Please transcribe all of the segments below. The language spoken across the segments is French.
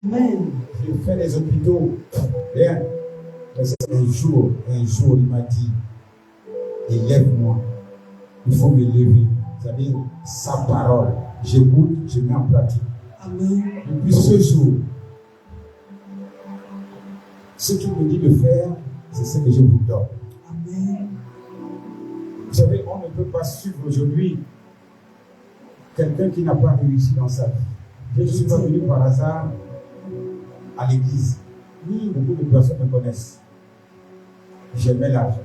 Amen. J'ai fait les hôpitaux. Rien. Un jour, il m'a dit, élève-moi. Il faut me lever. C'est-à-dire, sa parole. J'écoute, je mets en pratique. Amen. Depuis ce jour, ce qu'il me dit de faire, c'est ce que je vous donne. Amen. Vous savez, on ne peut pas suivre aujourd'hui quelqu'un qui n'a pas réussi dans sa vie. Je ne suis pas venu par hasard à l'église. Oui, beaucoup de personnes me connaissent. J'aimais l'argent.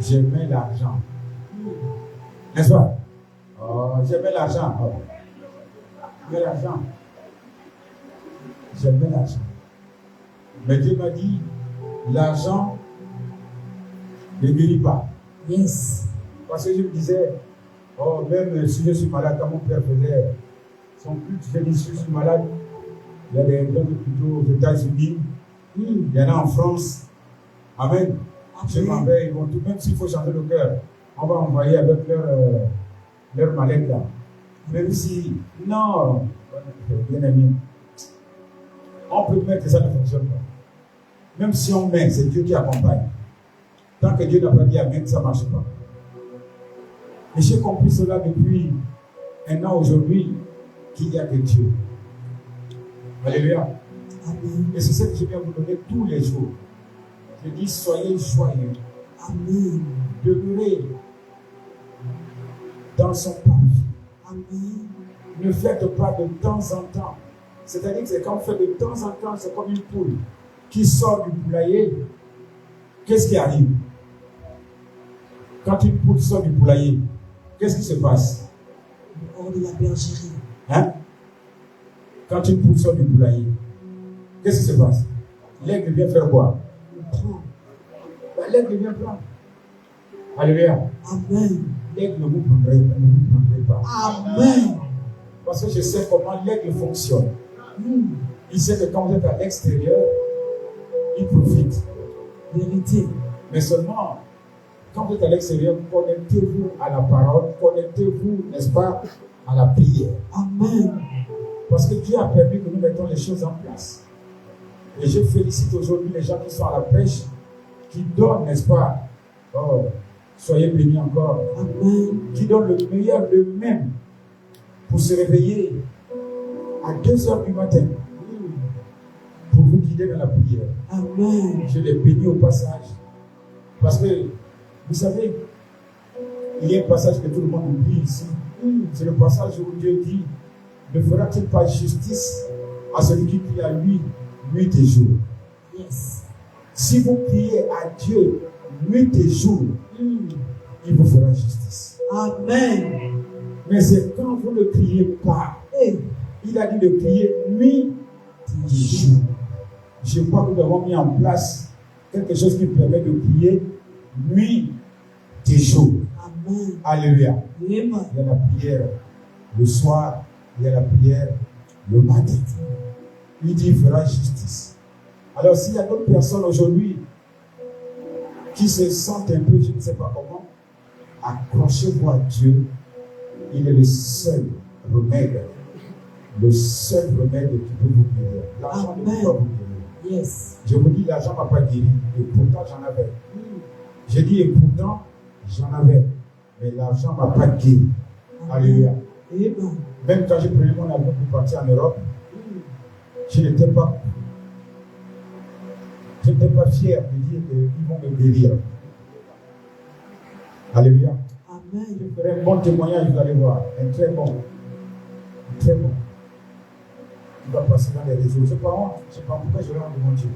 J'aimais l'argent. N'est-ce pas? Oh, j'aimais l'argent. Oh. J'aimais l'argent. J'aimais l'argent. Mais Dieu m'a dit, l'argent ne guérit pas. Yes. Parce que je me disais, oh, même si je suis malade, quand mon père faisait son culte, je dis, si je suis malade, il y a des hôpitaux aux États-Unis, il y en a en France. Amen. Je m'en vais, ils vont tout, même s'il faut changer le cœur, on va envoyer avec leur mallette là. Même si, non, bien aimé, on peut mettre que ça ne fonctionne pas. Même si on met, c'est Dieu qui accompagne. Tant que Dieu n'a pas dit Amen, ça ne marche pas. Et j'ai compris cela depuis un an aujourd'hui, qu'il n'y a que Dieu. Alléluia. Amen. Et c'est ce que je viens vous donner tous les jours. Je dis, soyez joyeux. Amen. Demeurez dans son paradis. Amen. Ne faites pas de temps en temps. C'est-à-dire que c'est quand on fait de temps en temps, c'est comme une poule qui sort du poulailler. Qu'est-ce qui arrive? Quand une poule sort du poulailler, qu'est-ce qui se passe? Hors de la bergerie. Hein? Quand une poule sort du poulailler, qu'est-ce qui se passe? L'aigle vient faire quoi? Ben, l'aigle vient prendre. Alléluia. Amen. L'aigle ne vous prendrait pas. Amen. Parce que je sais comment l'aigle fonctionne. Il sait que quand vous êtes à l'extérieur, il profite. Vérité. Mais seulement, quand vous êtes à l'extérieur, connectez-vous à la parole, connectez-vous, n'est-ce pas, à la prière. Amen. Parce que Dieu a permis que nous mettons les choses en place. Et je félicite aujourd'hui les gens qui sont à la prêche, qui donnent, n'est-ce pas, oh, soyez bénis encore, Amen. qui donnent le meilleur d'eux-mêmes pour se réveiller à 2h du matin pour vous guider dans la prière. Amen. Je les bénis au passage. Parce que, vous savez, il y a un passage que tout le monde oublie ici. C'est le passage où Dieu dit, ne fera-t-il pas justice à celui qui prie à lui nuit et jour? Yes. Si vous priez à Dieu nuit et jour, il vous fera justice. Amen. Mais c'est quand vous ne priez pas. Il a dit de prier nuit et jour. Je crois que nous avons mis en place quelque chose qui permet de prier nuit et jour. Amen. Alléluia. Amen. Il y a la prière le soir, il y a la prière le matin. Il dit il fera justice. Alors s'il y a d'autres personnes aujourd'hui qui se sentent un peu, je ne sais pas comment, accrochez-vous à Dieu. Il est le seul remède. Le seul remède qui peut vous guérir. L'argent ne peut pas vous guérir. Yes. Je vous dis, l'argent ne m'a pas guéri. Et pourtant, j'en avais. J'ai dit, et pourtant, j'en avais. Mais l'argent ne m'a pas guéri. Alléluia. Amen. Même quand j'ai pris mon avion pour partir en Europe, je n'étais pas fier de dire qu'ils vont me guérir. Alléluia. Amen. Je ferai un bon témoignage, vous allez voir. Un très bon. Très bon. Il va passer dans les réseaux. Je ne sais pas pourquoi je l'ai honte de mon Dieu.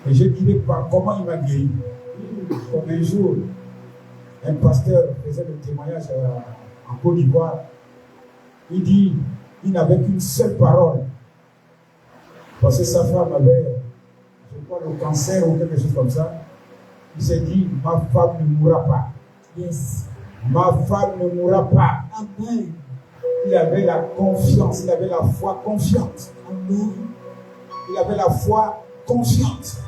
Et je dirais pas comment il m'a guéri. Comme un jour, un pasteur faisait le témoignage en Côte d'Ivoire. Il dit, il n'avait qu'une seule parole. Parce que sa femme avait, je crois, le cancer ou quelque chose comme ça. Il s'est dit, ma femme ne mourra pas. Yes. Ma femme ne mourra pas. Amen. Il avait la confiance, il avait la foi confiante. Amen. Il avait la foi confiante.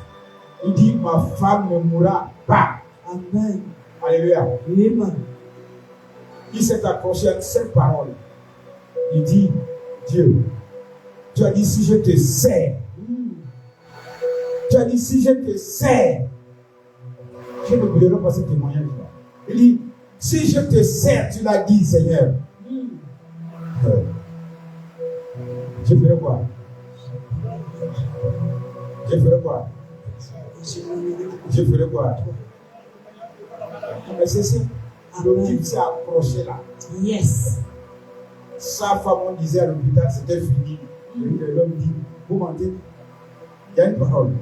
Il dit, ma femme ne mourra pas. Amen. Alléluia. Amen. Il s'est accroché à une seule parole. Il dit, Dieu, Tu as dit, si je te sers. Tu as dit, si je te sers. Je n'oublierai pas ce témoignage-là. Il dit, si je te sers, tu l'as dit, Seigneur. Je ferai quoi? Je ferai quoi? Je ferai quoi? Mais c'est ça. Le type s'est accroché là. Yes. Sa femme, on disait à l'hôpital, c'était fini. L'homme dit, vous mentez? Il y a une parole.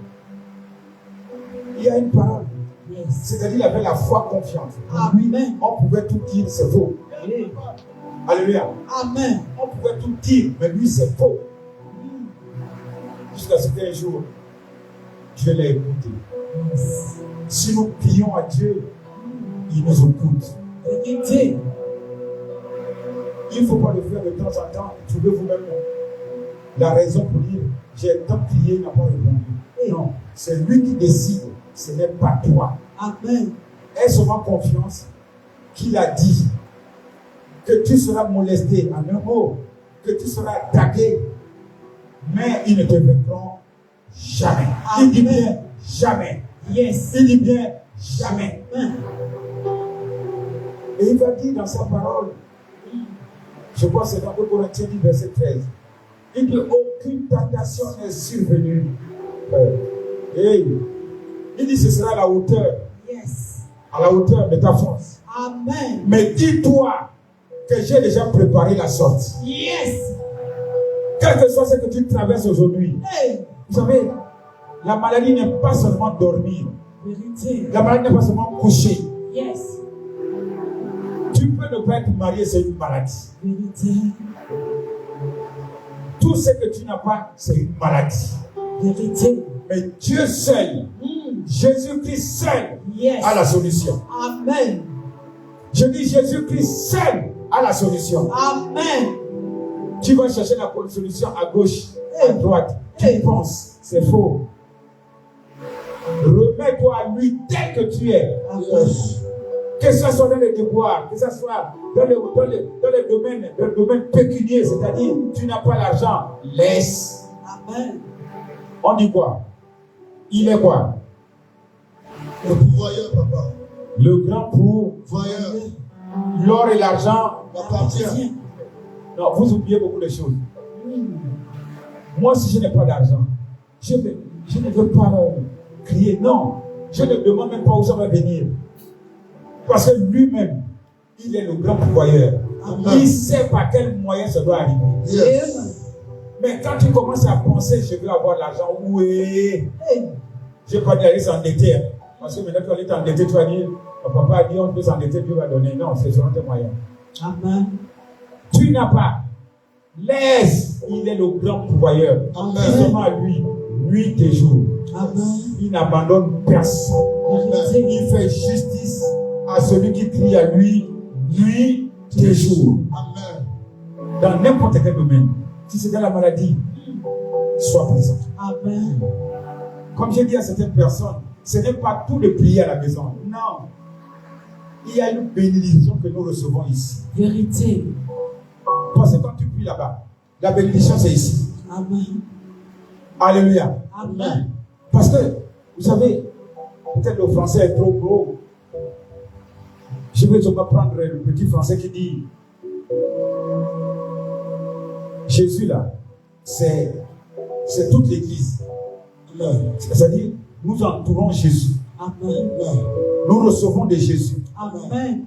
Il y a une parole. Yes. C'est-à-dire, il avait la foi confiante. Amen. On pouvait tout dire, c'est faux. Alléluia. Amen. On pouvait tout dire, mais lui, c'est faux. Jusqu'à ce qu'un jour, Dieu l'a écouté. Yes. Si nous prions à Dieu, il nous écoute. Vérité. Il ne faut pas le faire de temps en temps. Trouvez vous-même la raison pour dire j'ai tant prié, il n'a pas répondu. Non, c'est lui qui décide, ce n'est pas toi. Amen. Aie seulement confiance qu'il a dit que tu seras molesté en un mot, que tu seras attaqué, mais ils ne te vaincront jamais. Il dit bien jamais. Yes. Il dit bien jamais. Et il va dire dans sa parole, je crois que c'est dans 2 Corinthiens 10, verset 13, il dit aucune tentation n'est survenue. Et il dit ce sera à la hauteur. Yes. À la hauteur de ta force. Amen. Mais dis-toi que j'ai déjà préparé la sortie. Yes. Quel que soit ce que tu traverses aujourd'hui. Hey. Vous savez, la maladie n'est pas seulement dormir. Vérité. La maladie n'est pas seulement coucher. Yes. Tu peux ne pas être marié, c'est une maladie. Vérité. Tout ce que tu n'as pas, c'est une maladie. Vérité. Mais Dieu seul, Jésus-Christ seul, Yes. a la solution. Amen. Je dis Jésus-Christ seul a la solution. Amen. Tu vas chercher la solution à gauche, à droite. Tu penses, c'est faux. Remets-toi à lui tel que tu es. Amen. Que ce soit dans les devoirs, que ce soit dans le domaine pécunier, c'est-à-dire tu n'as pas l'argent, laisse. Amen. On dit quoi? Il est quoi? Le pourvoyeur, papa. Le grand Voyeur. l'or et l'argent. M'appartient. Non, vous oubliez beaucoup de choses. Moi, si je n'ai pas d'argent, je ne veux pas crier. Non, je ne demande même pas où ça va venir. Parce que lui-même, il est le grand pourvoyeur. Il sait par quel moyen ça doit arriver. Yes. Mais quand tu commences à penser, je veux avoir l'argent, oui. Je n'ai pas dit aller s'endetter. Parce que maintenant, tu vas aller t'endetter, tu vas dire, papa a dit, on peut s'endetter, Dieu va donner. Non, c'est selon tes moyens. Amen. Tu n'as pas. Laisse, il est le grand pourvoyeur. Amen. Seulement à lui, nuit et jour. Amen. Il n'abandonne personne. Vérité. Il fait justice à celui qui crie à lui, nuit et jour. Amen. Dans n'importe quel domaine. Si c'est dans la maladie, sois présent. Amen. Comme j'ai dit à certaines personnes, ce n'est pas tout de prier à la maison. Non. Il y a une bénédiction que nous recevons ici. Vérité. Parce que quand tu pries là-bas, la bénédiction c'est ici. Amen. Alléluia. Amen. Parce que, vous savez, peut-être le français est trop gros. Je vais seulement prendre le petit français qui dit Jésus là, c'est toute l'église. C'est-à-dire, nous entourons Jésus. Amen. Nous recevons de Jésus. Amen.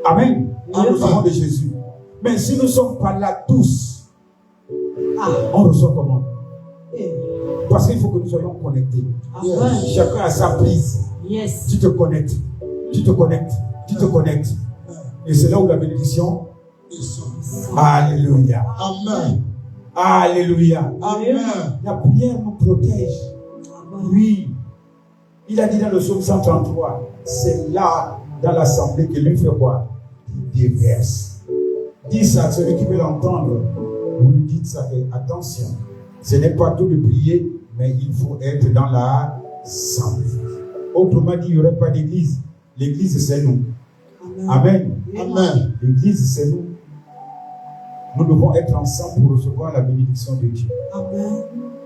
Amen. Nous recevons de Jésus. Mais si nous ne sommes pas là tous, on reçoit comment? Parce qu'il faut que nous soyons connectés. Amen. Chacun a sa prise. Yes. Tu te connectes. Tu te connectes. Tu te connectes. Et c'est là où la bénédiction. Alléluia. Amen. Alléluia. Amen. La prière nous protège. Oui. Il a dit dans le psaume 133, c'est là, dans l'assemblée, que lui fait quoi? Il déverse. Dis ça à celui qui veut l'entendre. Vous lui dites ça. Et attention, ce n'est pas tout de prier, mais il faut être dans l'assemblée. Autrement dit, il n'y aurait pas d'église. L'église, c'est nous. Amen. Amen. L'église, c'est nous. nous devons être ensemble pour recevoir la bénédiction de Dieu. Amen.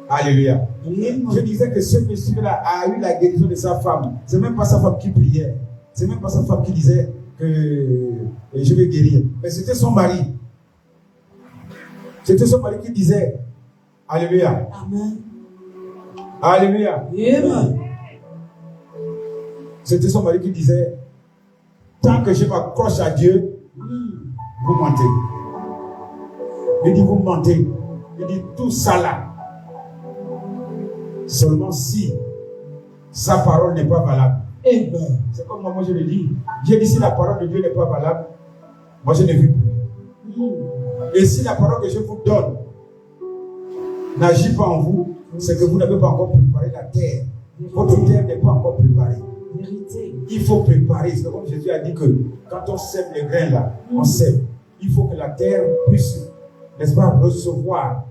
Alléluia. Amen. Je disais que ce monsieur-là a eu la guérison de sa femme. C'est même pas sa femme qui priait. C'est même pas sa femme qui disait que je vais guérir. Mais c'était son mari. C'était son mari qui disait Alléluia. Amen. Alléluia. Amen. C'était son mari qui disait tant que je m'accroche à Dieu, vous mentez. Il dit vous mentez. Il dit tout ça là. Seulement si sa parole n'est pas valable. Amen. C'est comme moi je le dis. J'ai dit si la parole de Dieu n'est pas valable, moi je ne vis plus. Et si la parole que je vous donne n'agit pas en vous, c'est que vous n'avez pas encore préparé la terre. Votre terre n'est pas encore préparée. Vérité. Il faut préparer. C'est comme Jésus a dit que quand on sème les grains là, on sème. Il faut que la terre puisse, n'est-ce pas, recevoir.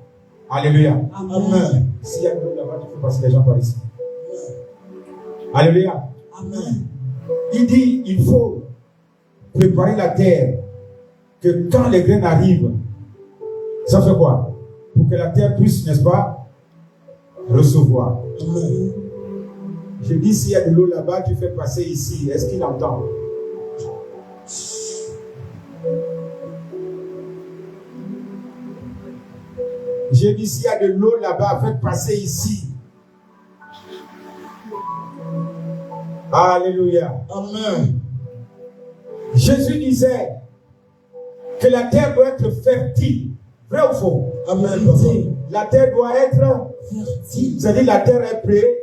Alléluia. Amen. S'il y a de l'eau là-bas, tu peux passer les gens par ici. Alléluia. Amen. Il dit, il faut préparer la terre, que quand les graines arrivent, ça fait quoi? Pour que la terre puisse, n'est-ce pas, recevoir. Amen. Je dis, s'il y a de l'eau là-bas, tu fais passer ici. Est-ce qu'il entend? J'ai dit, s'il y a de l'eau là-bas, faites passer ici. Alléluia. Amen. Jésus disait que la terre doit être fertile. Vrai ou faux? Amen. La terre doit être Fertile. c'est-à-dire la terre est prête.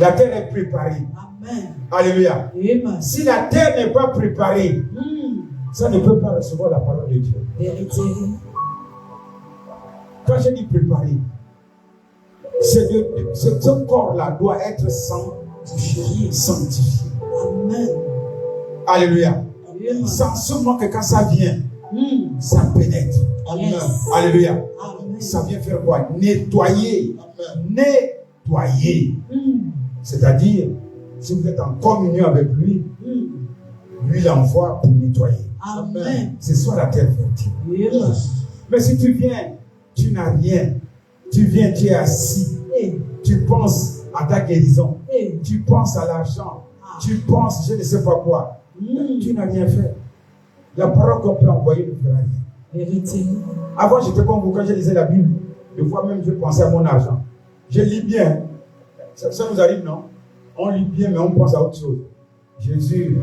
La terre est préparée. Amen. Alléluia. Amen. Si la terre n'est pas préparée, ça ne peut pas recevoir la parole de Dieu. Vérité. Quand je dis préparé, ce corps-là doit être sanctifié. Amen. Alléluia. Amen. Sans seulement que quand ça vient, ça pénètre. Amen. Alléluia. Amen. Ça vient faire quoi? Nettoyer. Amen. Nettoyer. C'est-à-dire, si vous êtes en communion avec lui, lui l'envoie pour nettoyer. Amen. C'est soit la terre fertile. Amen. Mais si tu viens, tu n'as rien. Tu viens, tu es assis. Tu penses à ta guérison. Tu penses à l'argent. Tu penses, je ne sais pas quoi. Tu n'as rien fait. La parole qu'on peut envoyer ne fera rien. Vérité. Avant, j'étais comme vous, quand je lisais la Bible, des fois même je pensais à mon argent. Je lis bien. Ça nous arrive, non? On lit bien, mais on pense à autre chose. Jésus,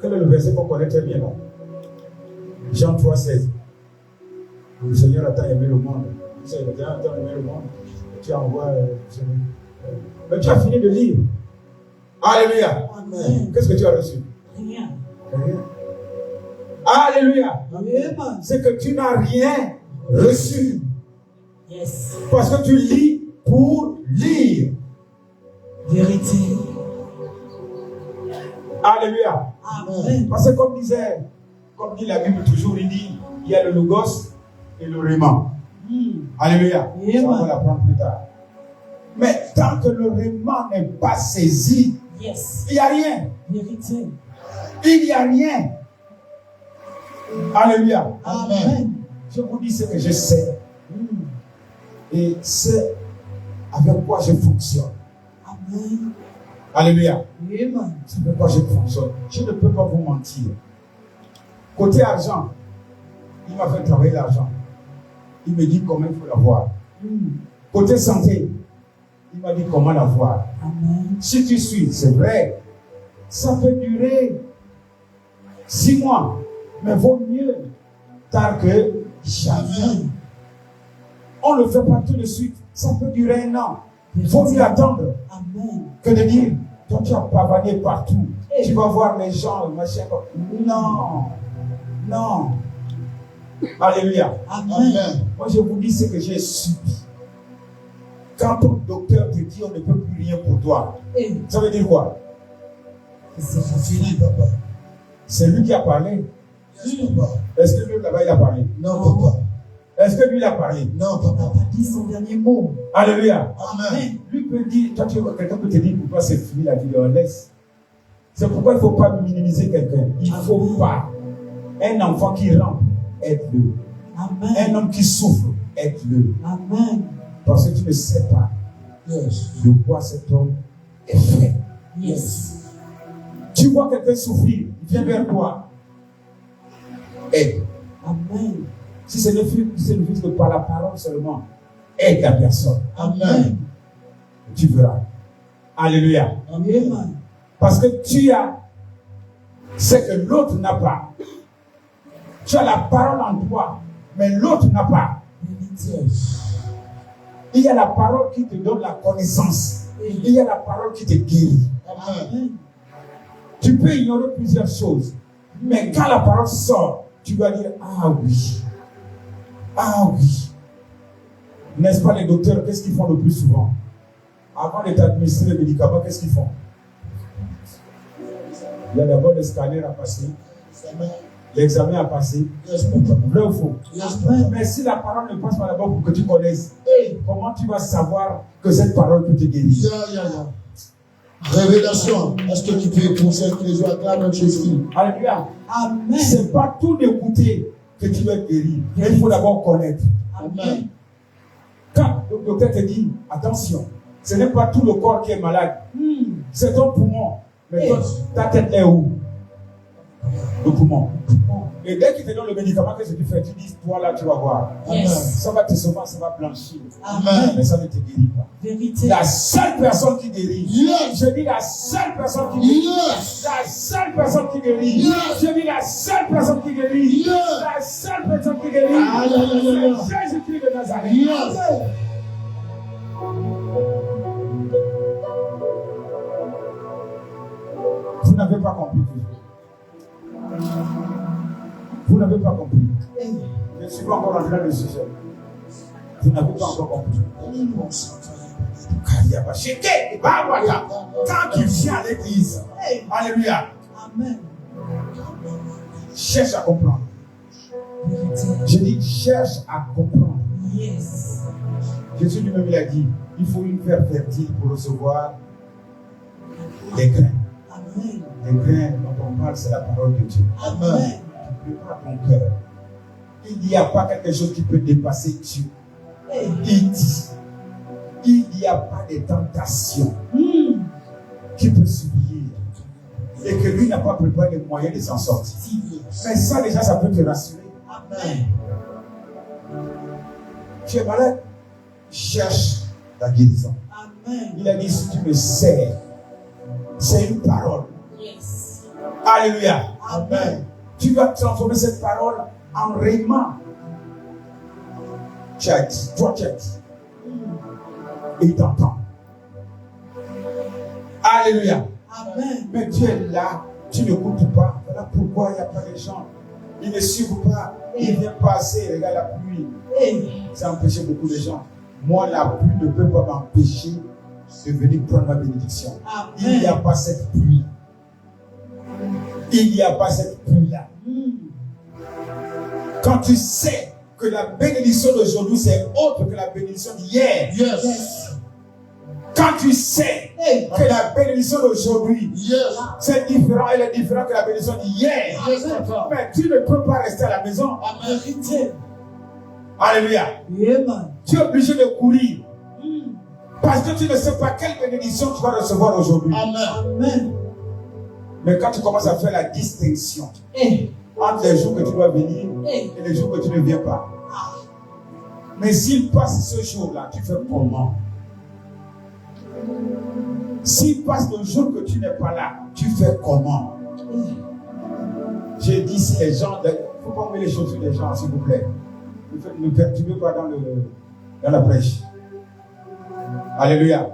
quel est le verset qu'on connaît très bien là? Jean 3,16. Le Seigneur a tant aimé le monde. Le Seigneur a tant aimé le monde. Tu envoies. Mais tu as fini de lire. Alléluia. Amen. Qu'est-ce que tu as reçu? Rien. Rien. Alléluia. Amen. C'est que tu n'as rien reçu. Yes. Parce que tu lis pour lire. Vérité. Alléluia. Amen. Parce que comme dit la Bible toujours, il dit, il y a le logos et le réman. Alléluia. Amen. Ça, on va l'apprendre plus tard. Mais tant que le réman n'est pas saisi, Yes. il n'y a rien. Vérité. Il n'y a rien. Alléluia. Amen. Je vous dis ce que je sais. Et c'est avec quoi je fonctionne. Amen. Alléluia. Amen. C'est avec quoi je fonctionne. Je ne peux pas vous mentir. Côté argent, il m'a fait travailler l'argent. Il me dit comment il faut l'avoir. Côté santé, il m'a dit comment l'avoir. Amen. Si tu suis, c'est vrai, ça peut durer 6 mois, mais vaut mieux tard que jamais. On ne le fait pas tout de suite, ça peut durer 1 an. Il faut mieux attendre Amen. que de dire, toi tu as pavané partout, tu vas voir les gens, machin. Non, non. Alléluia. Amen. Moi je vous dis ce que j'ai subi. Quand ton docteur te dit on ne peut plus rien pour toi, ça veut dire quoi? C'est Fini, papa. C'est lui qui a parlé. Yes, papa. Est-ce que lui là-bas il a parlé? Non, papa. Est-ce que lui il a parlé? Non, On papa. n'a pas dit son dernier mot. Alléluia. Amen. Lui peut dire, toi tu vois, quelqu'un peut te dire pourquoi c'est fini la vie, on laisse. C'est pourquoi il ne faut pas minimiser quelqu'un. Il ne faut pas. Un enfant qui rampe, aide-le. Amen. Un homme qui souffre, aide-le. Amen. Parce que tu ne sais pas de quoi cet homme est fait. Yes. Tu vois quelqu'un souffrir, il vient vers toi. Aide. Amen. Si c'est le fils que par la parole seulement, aide la personne. Amen. Tu verras. Alléluia. Amen. Parce que tu as ce que l'autre n'a pas. Tu as la parole en toi, mais l'autre n'a pas. Il y a la parole qui te donne la connaissance. Il y a la parole qui te guérit. Amen. Tu peux ignorer plusieurs choses. Mais quand la parole sort, tu vas dire, ah oui. Ah oui. N'est-ce pas les docteurs, qu'est-ce qu'ils font le plus souvent? Avant de t'administrer les médicaments, qu'est-ce qu'ils font? Il y a d'abord le scanner à passer. L'examen à passer. Vrai ou faux? Mais si la parole ne passe pas d'abord pour que tu connaisses, comment tu vas savoir que cette parole peut te guérir? Révélation. Est-ce que tu peux conseiller les gens à acclamer Jésus? Alléluia. Amen. C'est pas tout d'écouter que tu vas être guéri. Mais il faut d'abord connaître. Amen. Quand le docteur te dit, attention, ce n'est pas tout le corps qui est malade. C'est ton poumon. Mais toi, ta tête est où? Le poumon. Et dès qu'il te donne le médicament, qu'est-ce que tu fais? Tu dis, toi là, tu vas voir. Yes. Ça va te sauver, ça va blanchir. Amen. Mais ça ne te guérit pas. Vérité. La seule personne qui guérit. Yes. Je dis la seule personne qui guérit. Yes. La seule personne qui guérit. Yes. Je dis la seule personne qui guérit. Yes. La seule personne qui guérit. Aïe, aïe, aïe, aïe. C'est Jésus-Christ de Nazareth. Yes. Vous n'avez pas compris toujours. Vous n'avez pas compris. Je ne suis pas encore entré dans le sujet. Vous n'avez pas encore compris. Quand il vient à l'église, alléluia, Amen. cherche à comprendre. Vérité. Je dis cherche à comprendre. Yes. Jésus lui-même il a dit, il faut une terre fertile pour recevoir des grains. Amen. Les grains dont on parle, c'est la parole de Dieu. Amen. Tu prépares ton cœur. Il n'y a pas quelque chose qui peut dépasser Dieu. Il dit, il n'y a pas de tentation qui peut subir et que lui n'a pas préparé les moyens de s'en sortir. Mais ça déjà, ça peut te rassurer. Amen. Tu es malade, cherche la guérison. Amen. Il a dit, si tu me sers, c'est une parole. Yes. Alléluia. Amen. Tu vas transformer cette parole en rayement. Tu as dit, toi tu as dit. Et il t'entend. Alléluia. Amen. Mais tu es là, tu n'écoutes pas. Voilà pourquoi il n'y a pas de gens. Ils ne suivent pas. Ils viennent passer, regarde la pluie. Ça a empêché beaucoup de gens. Moi, la pluie ne peut pas m'empêcher de venir prendre ma bénédiction. Amen. Il n'y a pas cette pluie. Il n'y a pas cette pluie-là. Quand tu sais que la bénédiction d'aujourd'hui c'est autre que la bénédiction d'hier. Yes. Quand tu sais que la bénédiction d'aujourd'hui Yes. c'est différent, elle est différente que la bénédiction d'hier. Yes, papa. Mais tu ne peux pas rester à la maison. Vérité. Alléluia. Amen. Tu es obligé de courir. Parce que tu ne sais pas quelle bénédiction tu vas recevoir aujourd'hui. Amen. Amen. Mais quand tu commences à faire la distinction entre les jours que tu dois venir et les jours que tu ne viens pas. Mais s'il passe ce jour-là, tu fais comment? S'il passe le jour que tu n'es pas là, tu fais comment? J'ai dit si les gens... Il ne faut pas mettre les choses sur les gens, s'il vous plaît. Ne perturbez pas dans la prêche. Alléluia.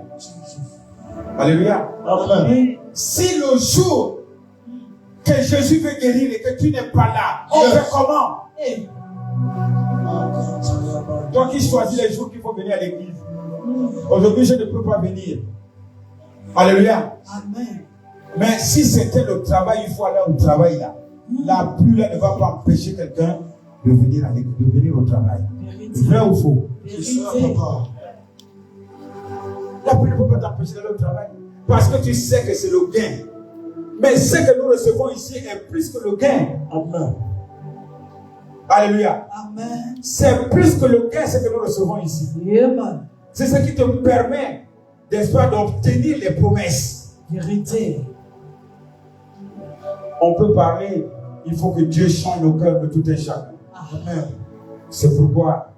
Alléluia. Amen. Si le jour que Jésus veut guérir et que tu n'es pas là, on fait comment? Toi qui choisis les jours qu'il faut venir à l'église. Aujourd'hui, je ne peux pas venir. Alléluia. Amen. Mais si c'était le travail, il faut aller au travail là. La pluie là ne va pas empêcher quelqu'un de venir à l'église, de venir au travail. Vrai ou faux? Vérité. La pluie ne peut pas t'empêcher d'aller au travail. Parce que tu sais que c'est le gain. Mais ce que nous recevons ici est plus que le gain. Amen. Alléluia. Amen. C'est plus que le gain, ce que nous recevons ici. Amen. C'est ce qui te permet, n'est-ce pas, d'obtenir les promesses. Vérité. On peut parler, il faut que Dieu change nos cœurs de tout un chacun. Amen. C'est pourquoi,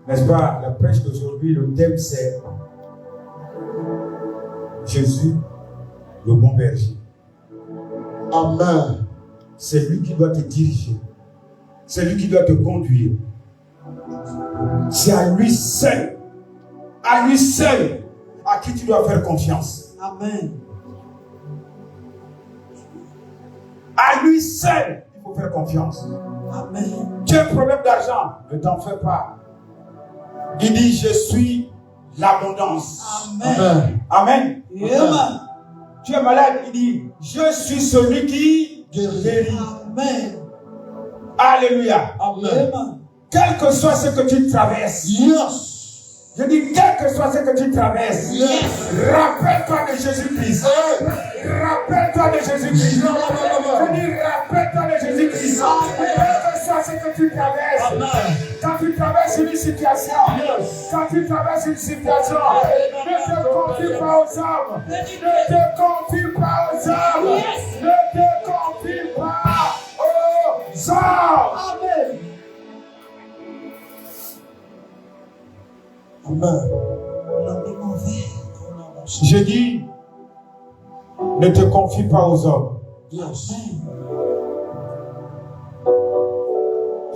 n'est-ce pas, la prêche d'aujourd'hui, le thème c'est Jésus, le bon berger. Amen. C'est lui qui doit te diriger. C'est lui qui doit te conduire. C'est à lui seul, à qui tu dois faire confiance. Amen. À lui seul, il faut faire confiance. Amen. Tu as un problème d'argent, ne t'en fais pas. Il dit, je suis l'abondance. Amen. Amen. Amen. Tu es malade, il dit, je suis celui qui guérit. Amen. Alléluia. Amen. Amen. Quel que soit ce que tu traverses, Yes. je dis, quel que soit ce que tu traverses, Yes. rappelle-toi de Jésus-Christ. Rappelle-toi de Jésus-Christ. Je dis, rappelle-toi de Jésus-Christ. Quel que soit ce que tu traverses, quand tu traverses une situation, quand tu traverses une situation, ne te confie pas aux hommes. Ne te confie pas aux hommes. Ne te confie pas aux hommes. Amen. Amen. Je dis, ne te confie pas aux hommes. Yes.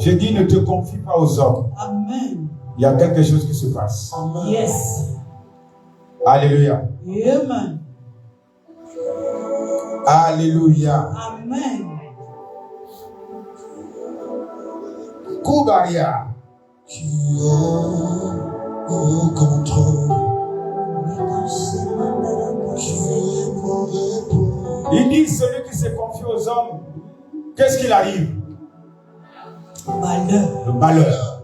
Je dis, ne te confie pas aux hommes. Amen. Il y a quelque chose qui se passe. Amen. Yes. Alléluia. Amen. Alléluia. Amen. Koubaria. Tu as au contrôle. Tu es mon repos. Il dit, celui qui se confie aux hommes, qu'est-ce qu'il arrive? Malheur. Le malheur.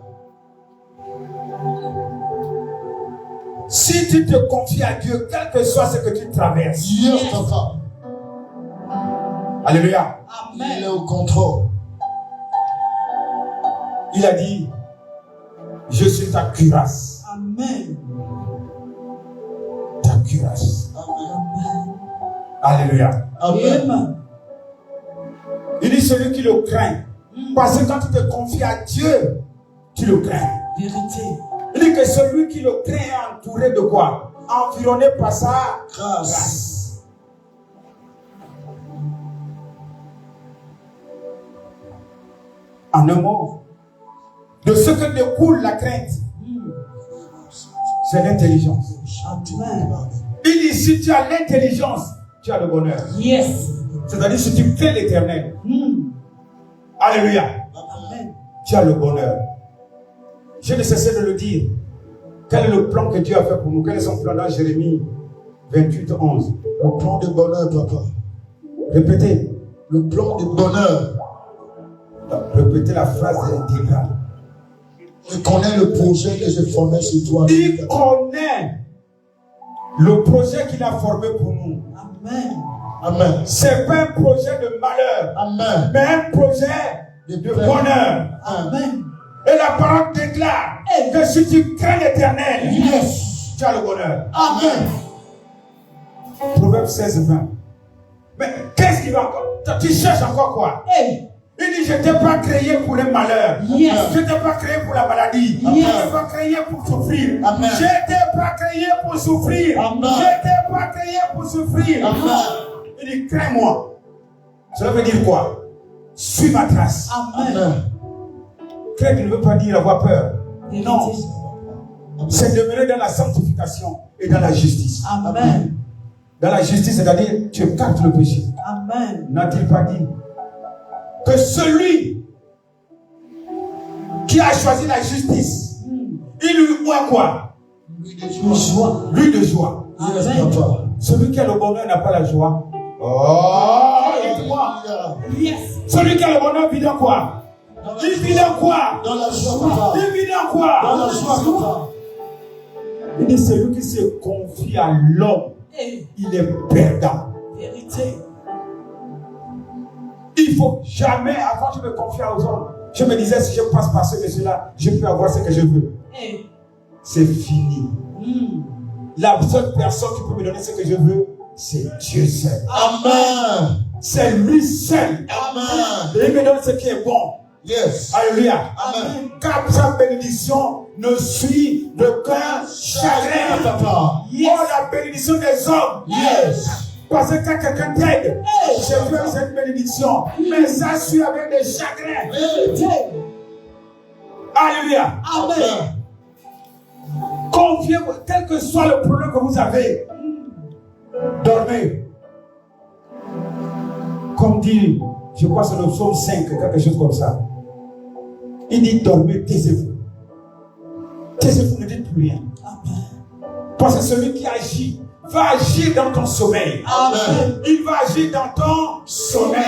Si tu te confies à Dieu, quel que soit ce que tu traverses. Yes, papa. Alléluia. Il est Amen. au contrôle. Il a dit, je suis ta cuirasse. Amen. Ta cuirasse. Amen. Alléluia. Amen. Amen. Il dit, celui qui le craint. Parce que quand tu te confies à Dieu, tu le crains. Vérité. Il dit que celui qui le craint est entouré de quoi? Environné par sa grâce. En un mot, de ce que découle la crainte, c'est l'intelligence. Amen. Il dit, si tu as l'intelligence, tu as le bonheur. Yes. C'est-à-dire, si tu crains l'Éternel, alléluia, Amen. tu as le bonheur. Je ne cessais de le dire. Quel est le plan que Dieu a fait pour nous? Quel est son plan dans Jérémie 28, 11? Le plan de bonheur, papa. Répétez. Le plan de bonheur. Répétez la phrase intégrale. Je connais le projet que j'ai formé sur toi. Il connaît le projet qu'il a formé pour nous. Amen. Amen. C'est pas un projet de malheur, Amen. mais un projet de bonheur. Amen. Et la parole déclare que si tu crains l'Éternel, Yes. tu as le bonheur. Amen. Proverbe 16, 20. Mais qu'est-ce qu'il va encore? Tu cherches encore quoi? Hey. Il dit, je ne t'ai pas créé pour le malheur. Yes. Je ne t'ai pas créé pour la maladie. Je ne t'ai pas créé pour souffrir. Amen. Je ne t'ai pas créé pour souffrir. Amen. Je ne t'ai pas créé pour souffrir. Amen. Il dit, crains-moi. Cela veut dire quoi? Suis ma trace. Amen. Amen. Craindre ne veut pas dire avoir peur. Vérité. Non. C'est demeurer dans la sanctification et dans la justice. Amen. Dans la justice, c'est-à-dire, tu écartes le péché. Amen. N'a-t-il pas dit que celui qui a choisi la justice, il lui voit quoi? Lui de joie. Lui de joie. Yes, Amen. papa. Celui qui a le bonheur n'a pas la joie. Oh, dites-moi. Yes. Celui qui a le bonheur vit dans quoi? Il vit dans quoi? Dans la joie, papa. Il vit dans Dans quoi? la joie, papa. Il dit celui qui se confie à l'homme, Hey. il est perdant. Vérité. Il faut jamais, avant de me confier aux hommes, Je me disais, si je passe par ce monsieur-là, je peux avoir ce que je veux. Hey. C'est fini. La seule personne qui peut me donner ce que je veux, c'est Dieu seul. Amen. C'est lui seul. Amen. Et il me donne ce qui est bon. Yes. Alléluia. Amen. Car sa bénédiction ne suit aucun chagrin. Papa. Yes. Oh, la bénédiction des hommes. Yes. Parce que quand quelqu'un t'aide, j'ai fait cette bénédiction. Mais ça suit avec des chagrins. Alléluia. Amen. Confiez-vous, quel que soit le problème que vous avez, dormez. Comme dit, je crois que c'est le psaume 5, quelque chose comme ça. Il dit dormez, taisez-vous. Taisez-vous, ne dites plus rien. Parce que celui qui agit va agir dans ton sommeil. Amen. Il va agir dans ton sommeil.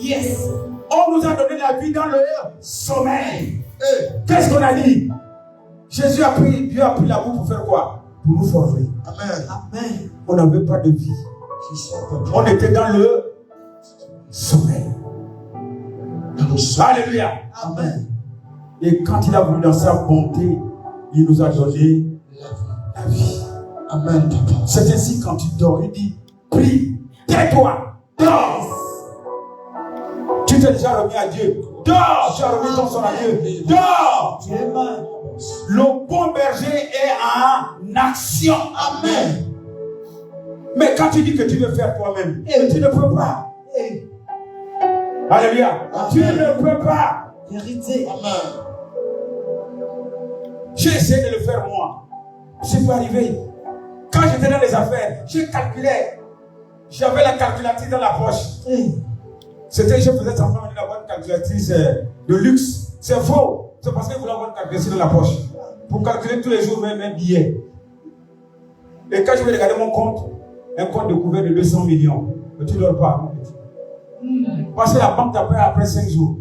Yes. On nous a donné la vie dans le sommeil. Hey. Qu'est-ce qu'on a dit? Jésus a pris, Dieu a pris l'amour pour faire quoi? Pour nous former. Amen. Amen. On n'avait pas de vie. On était dans le sommeil. Alléluia. Amen. Et quand il a voulu dans sa bonté, il nous a donné la vie. Amen, papa. C'est ainsi quand tu dors, il dit, prie, tais-toi, dors. Tu t'es déjà remis à Dieu. Dors, tu as remis ton son à Dieu. Dors. Amen. Le bon berger est en action. Amen. Mais quand tu dis que tu veux faire toi-même, tu ne peux pas. Hey. Alléluia. Amen. Tu ne peux pas. Vérité. Amen. J'ai essayé de le faire moi. C'est pas arrivé. Quand j'étais dans les affaires, je calculais. J'avais la calculatrice dans la poche. Hey. C'était, je faisais semblant d'avoir une calculatrice de luxe. C'est faux. C'est parce que vous voulez avoir une calculatrice dans la poche. Pour calculer tous les jours même un billet. Et quand je vais regarder mon compte, un compte de couvert de 200 millions. Mais tu ne dors pas, mon petit. Parce que la banque t'appelle après 5 jours.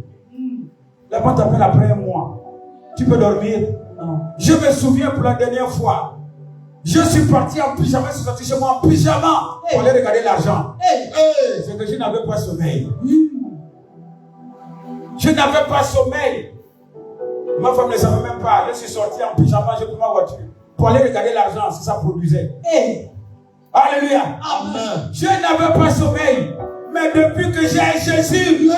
La banque t'appelle après un mois. Tu peux dormir? Non. Je me souviens pour la dernière fois. Je suis parti en pyjama, je suis sorti chez moi en pyjama pour aller regarder l'argent. C'est que je n'avais pas sommeil. Je n'avais pas sommeil. Ma femme ne savait même pas. Je suis sorti en pyjama, j'ai pris ma voiture pour aller regarder l'argent, si ça produisait. Alléluia. Amen. Je n'avais pas sommeil. Mais depuis que j'ai Jésus,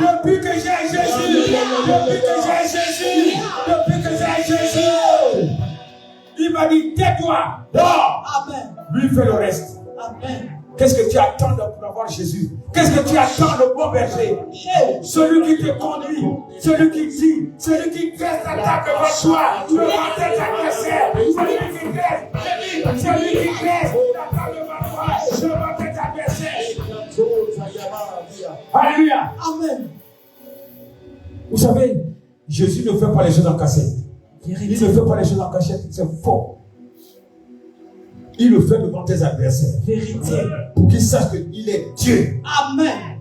depuis que j'ai Jésus, depuis que j'ai Jésus, depuis que j'ai Jésus, il m'a dit, tais-toi, dors. Amen. Lui fait le reste. Amen. Qu'est-ce que tu attends pour avoir Jésus? Qu'est-ce que tu attends le bon berger? Celui qui te conduit, celui qui dit, celui qui dresse la table devant toi, devant tes adversaires, celui qui dresse, celui qui dresse la table devant toi, devant tes adversaires. Alléluia. Amen. Vous savez, Jésus ne fait pas les choses en cachette. Il ne fait pas les choses en cachette, c'est faux. Il le fait devant tes adversaires. Vérité. Pour qu'ils sachent qu'il est Dieu. Amen.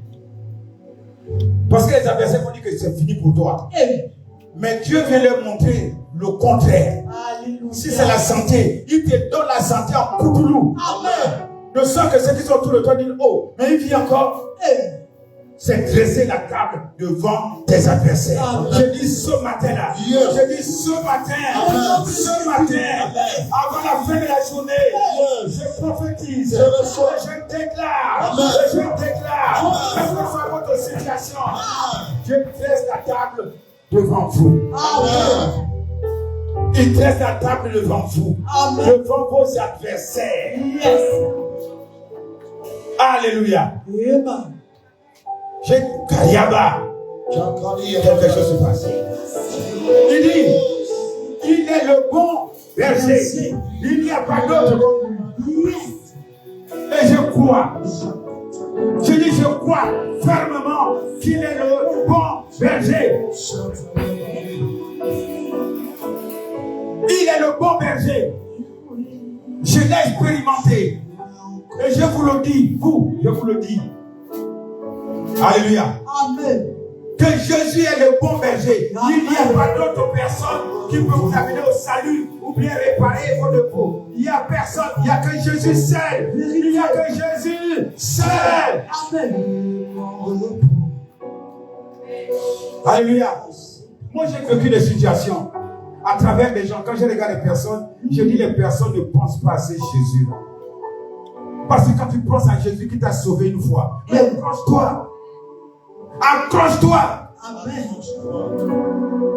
Parce que les adversaires vont dire que c'est fini pour toi. Mais Dieu vient leur montrer le contraire. Alléluia. Si c'est la santé, il te donne la santé en poutoulou. Amen. De sorte que ceux qui sont autour de toi disent, oh, mais il vit encore. C'est dresser la table devant tes adversaires. Amen. Je dis ce matin-là. Yes. Je dis ce matin. Amen. Ce matin. Avant la fin de la journée. Je prophétise. Je reçois. Je déclare. Amen. Je déclare. Quelle que soit votre situation. Je dresse la table devant vous. Amen. Il dresse la table devant vous. Amen. Devant vos adversaires. Yes. Alléluia. Amen. J'ai Kayaba. Quelque chose se passe. Il dit, il est le bon berger. Il n'y a pas d'autre. Et je crois. Je dis, je crois fermement qu'il est le bon berger. Il est le bon berger. Je l'ai expérimenté. Et je vous le dis, je vous le dis. Alléluia. Amen. Que Jésus est le bon berger. Il n'y a pas d'autre personne qui peut vous amener au salut ou bien réparer vos défauts. Il n'y a personne. Il n'y a que Jésus seul. Il n'y a que Jésus seul. Amen. Alléluia. Moi, j'ai vécu des situations à travers des gens. Quand je regarde les personnes, je dis les personnes ne pensent pas assez Jésus. Parce que quand tu penses à Jésus qui t'a sauvé une fois, accroche-toi. Accroche-toi. Amen.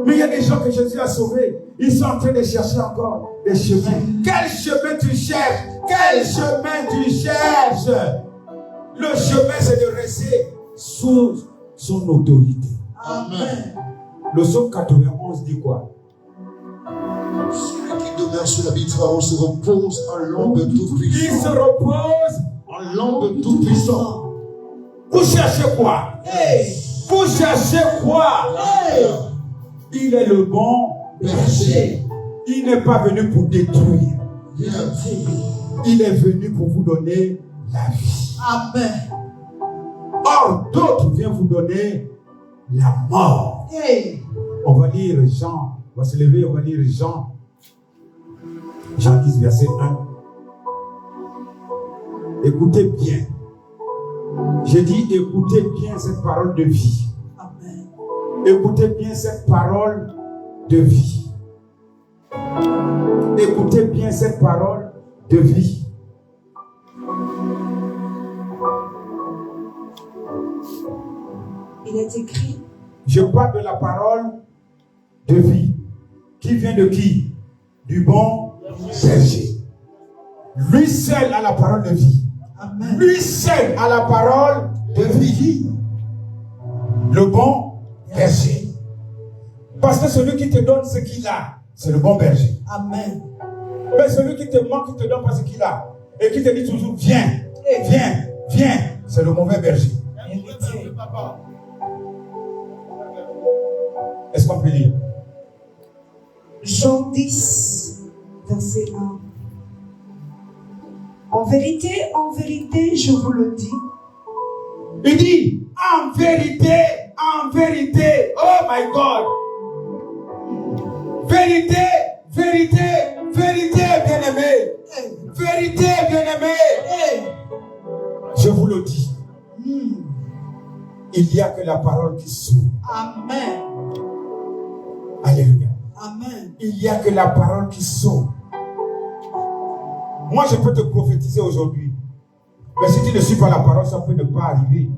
Mais il y a des gens que Jésus a sauvés. Ils sont en train de chercher encore des chemins. Quel chemin tu cherches? Quel chemin tu cherches? Le chemin, c'est de rester sous son autorité. Amen. Le psaume 91 dit quoi? Celui qui demeure sur l'arbitraire se repose en l'ombre Il se tout-puissant. repose. En l'ombre tout-puissant. Vous cherchez quoi? Hey. Vous cherchez quoi? Hey. Il est le bon berger. Il n'est pas venu pour détruire. Il est venu pour vous donner la vie. Amen. Or, d'autres viennent vous donner la mort. Hey. On va lire Jean. On va se lever, on va lire Jean. Jean 10, verset 1. Écoutez bien. J'ai dit, écoutez bien cette parole de vie. Amen. Écoutez bien cette parole de vie. Écoutez bien cette parole de vie. Il est écrit. Je parle de la parole de vie. Qui vient de qui? Du bon berger. Lui seul a la parole de vie. Amen. Lui seul a la parole de vie. Le bon berger. Parce que celui qui te donne ce qu'il a, c'est le bon berger. Amen. Mais celui qui te manque, qui te donne pas ce qu'il a, et qui te dit toujours, viens, viens, viens, c'est le mauvais berger. Est-ce qu'on peut lire? Jean 10, verset 1. En vérité, je vous le dis. Il dit, en vérité, oh my God. Vérité, vérité, vérité, bien-aimé. Vérité, bien-aimé. Je vous le dis. Il n'y a que la parole qui sauve. Amen. Alléluia. Amen. Il n'y a que la parole qui sauve. Moi, je peux te prophétiser aujourd'hui. Mais si tu ne suis pas la parole, ça peut ne pas arriver.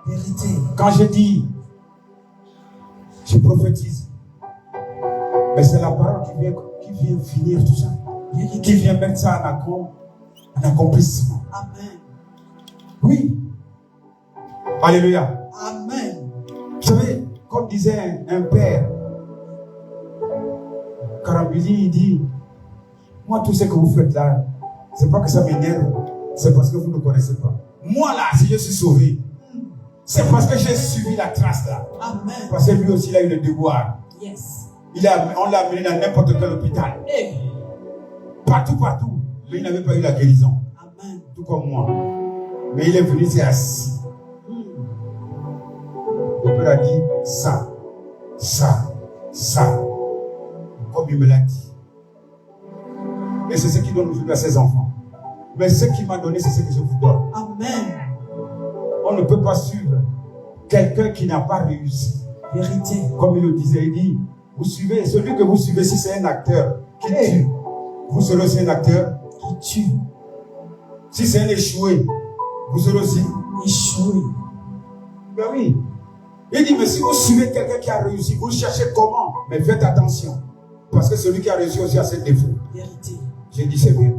Vérité. Quand je dis, je prophétise. Mais c'est la parole qui vient finir tout ça. Vérité. Qui vient mettre ça en accomplissement. Amen. Oui. Alléluia. Amen. Vous savez, comme disait un père, Karambili, il dit, moi tout ce que vous faites là, c'est pas que ça m'énerve, c'est parce que vous ne connaissez pas. Moi là, si je suis sauvé, c'est parce que j'ai suivi la trace là. Amen. Parce que lui aussi il a eu le devoir. Yes. On l'a amené dans n'importe quel hôpital. Hey. Partout. Mais il n'avait pas eu la guérison. Amen. Tout comme moi. Mais il est venu, il s'est assis. Le père a dit, ça. Comme il me l'a dit. Et c'est ce qu'il donne aujourd'hui à ses enfants. Mais ce qu'il m'a donné, c'est ce que je vous donne. Amen. On ne peut pas suivre quelqu'un qui n'a pas réussi. Vérité. Comme il le disait, il dit, vous suivez, celui que vous suivez, si c'est un acteur qui tue, vous serez aussi un acteur qui tue. Si c'est un échoué, vous serez aussi Échoué. Ben oui. Il dit, mais si vous suivez quelqu'un qui a réussi, vous cherchez comment? Mais faites attention. Parce que celui qui a réussi aussi a ses défauts. Vérité. J'ai dit, c'est vrai.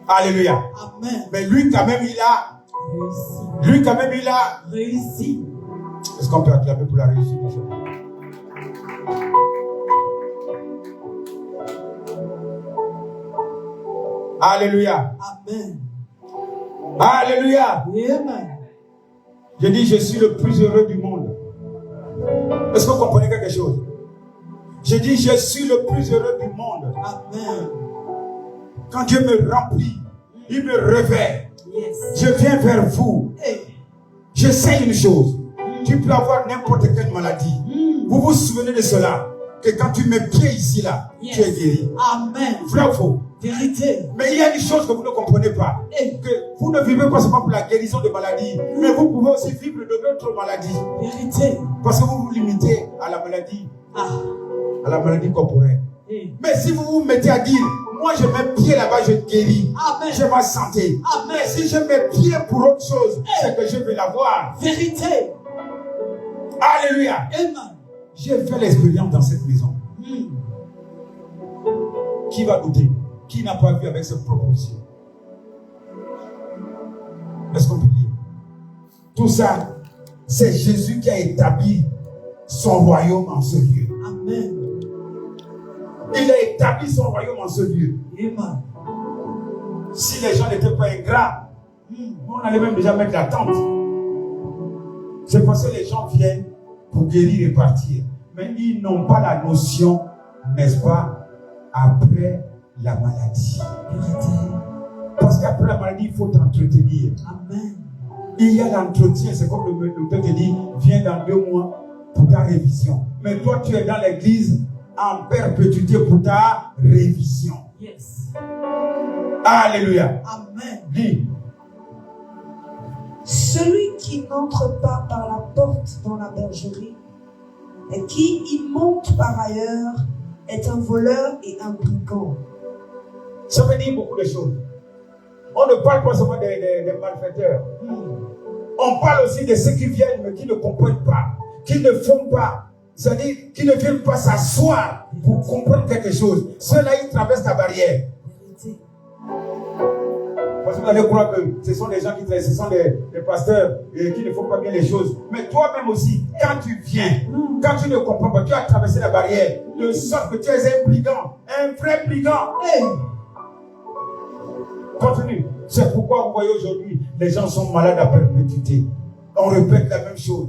Alléluia. Amen. Mais lui, quand même, il a réussi. Est-ce qu'on peut acclamer pour la réussite de ça? Alléluia. Amen. Alléluia. Amen. Je dis, je suis le plus heureux du monde. Est-ce que vous comprenez quelque chose? Je dis, je suis le plus heureux du monde. Amen. Quand Dieu me remplit, il me réveille. Yes. Je viens vers vous. Hey. Je sais une chose. Tu peux avoir n'importe quelle maladie. Vous vous souvenez de cela? Que quand tu mets pied ici, là, Yes. tu es guéri. Amen. Vrai ou faux? Vérité. Mais il y a une chose que vous ne comprenez pas. Que vous ne vivez pas seulement pour la guérison de maladies, mais vous pouvez aussi vivre de d'autres maladies. Vérité. Parce que vous vous limitez à la maladie corporelle. Mais si vous vous mettez à dire, moi je mets pied là-bas, je guéris. Amen. J'ai ma santé. Amen. Mais si je mets pied pour autre chose, c'est que je vais l'avoir. Vérité. Alléluia. Amen. J'ai fait l'expérience dans cette maison. Qui va douter? Qui n'a pas vu avec ses propres yeux? Est-ce qu'on peut dire? Tout ça, c'est Jésus qui a établi son royaume en ce lieu. Amen. Il a établi son royaume en ce lieu. Amen. Si les gens n'étaient pas ingrats, on allait même déjà mettre la tente. C'est parce que les gens viennent pour guérir et partir. Mais ils n'ont pas la notion, n'est-ce pas, après la maladie. Parce qu'après la maladie, il faut t'entretenir. Amen. Il y a l'entretien, c'est comme le docteur te dit, viens dans 2 mois pour ta révision. Mais toi, tu es dans l'église en perpétuité pour ta révision. Yes. Alléluia. Amen. Dis. Celui qui n'entre pas par la porte dans la bergerie et qui y monte par ailleurs est un voleur et un brigand. Ça veut dire beaucoup de choses. On ne parle pas seulement des malfaiteurs. On parle aussi de ceux qui viennent mais qui ne comprennent pas, qui ne font pas, c'est-à-dire qui ne viennent pas s'asseoir pour comprendre quelque chose. Ceux-là, ils traversent la barrière. Parce que vous allez croire que ce sont des gens qui ce sont des pasteurs qui ne font pas bien les choses. Mais toi-même aussi, quand tu viens, quand tu ne comprends pas, tu as traversé la barrière, de sorte que tu es un brigand, un vrai brigand. Hey. Continue. C'est pourquoi vous voyez aujourd'hui, les gens sont malades à perpétuité. On répète la même chose.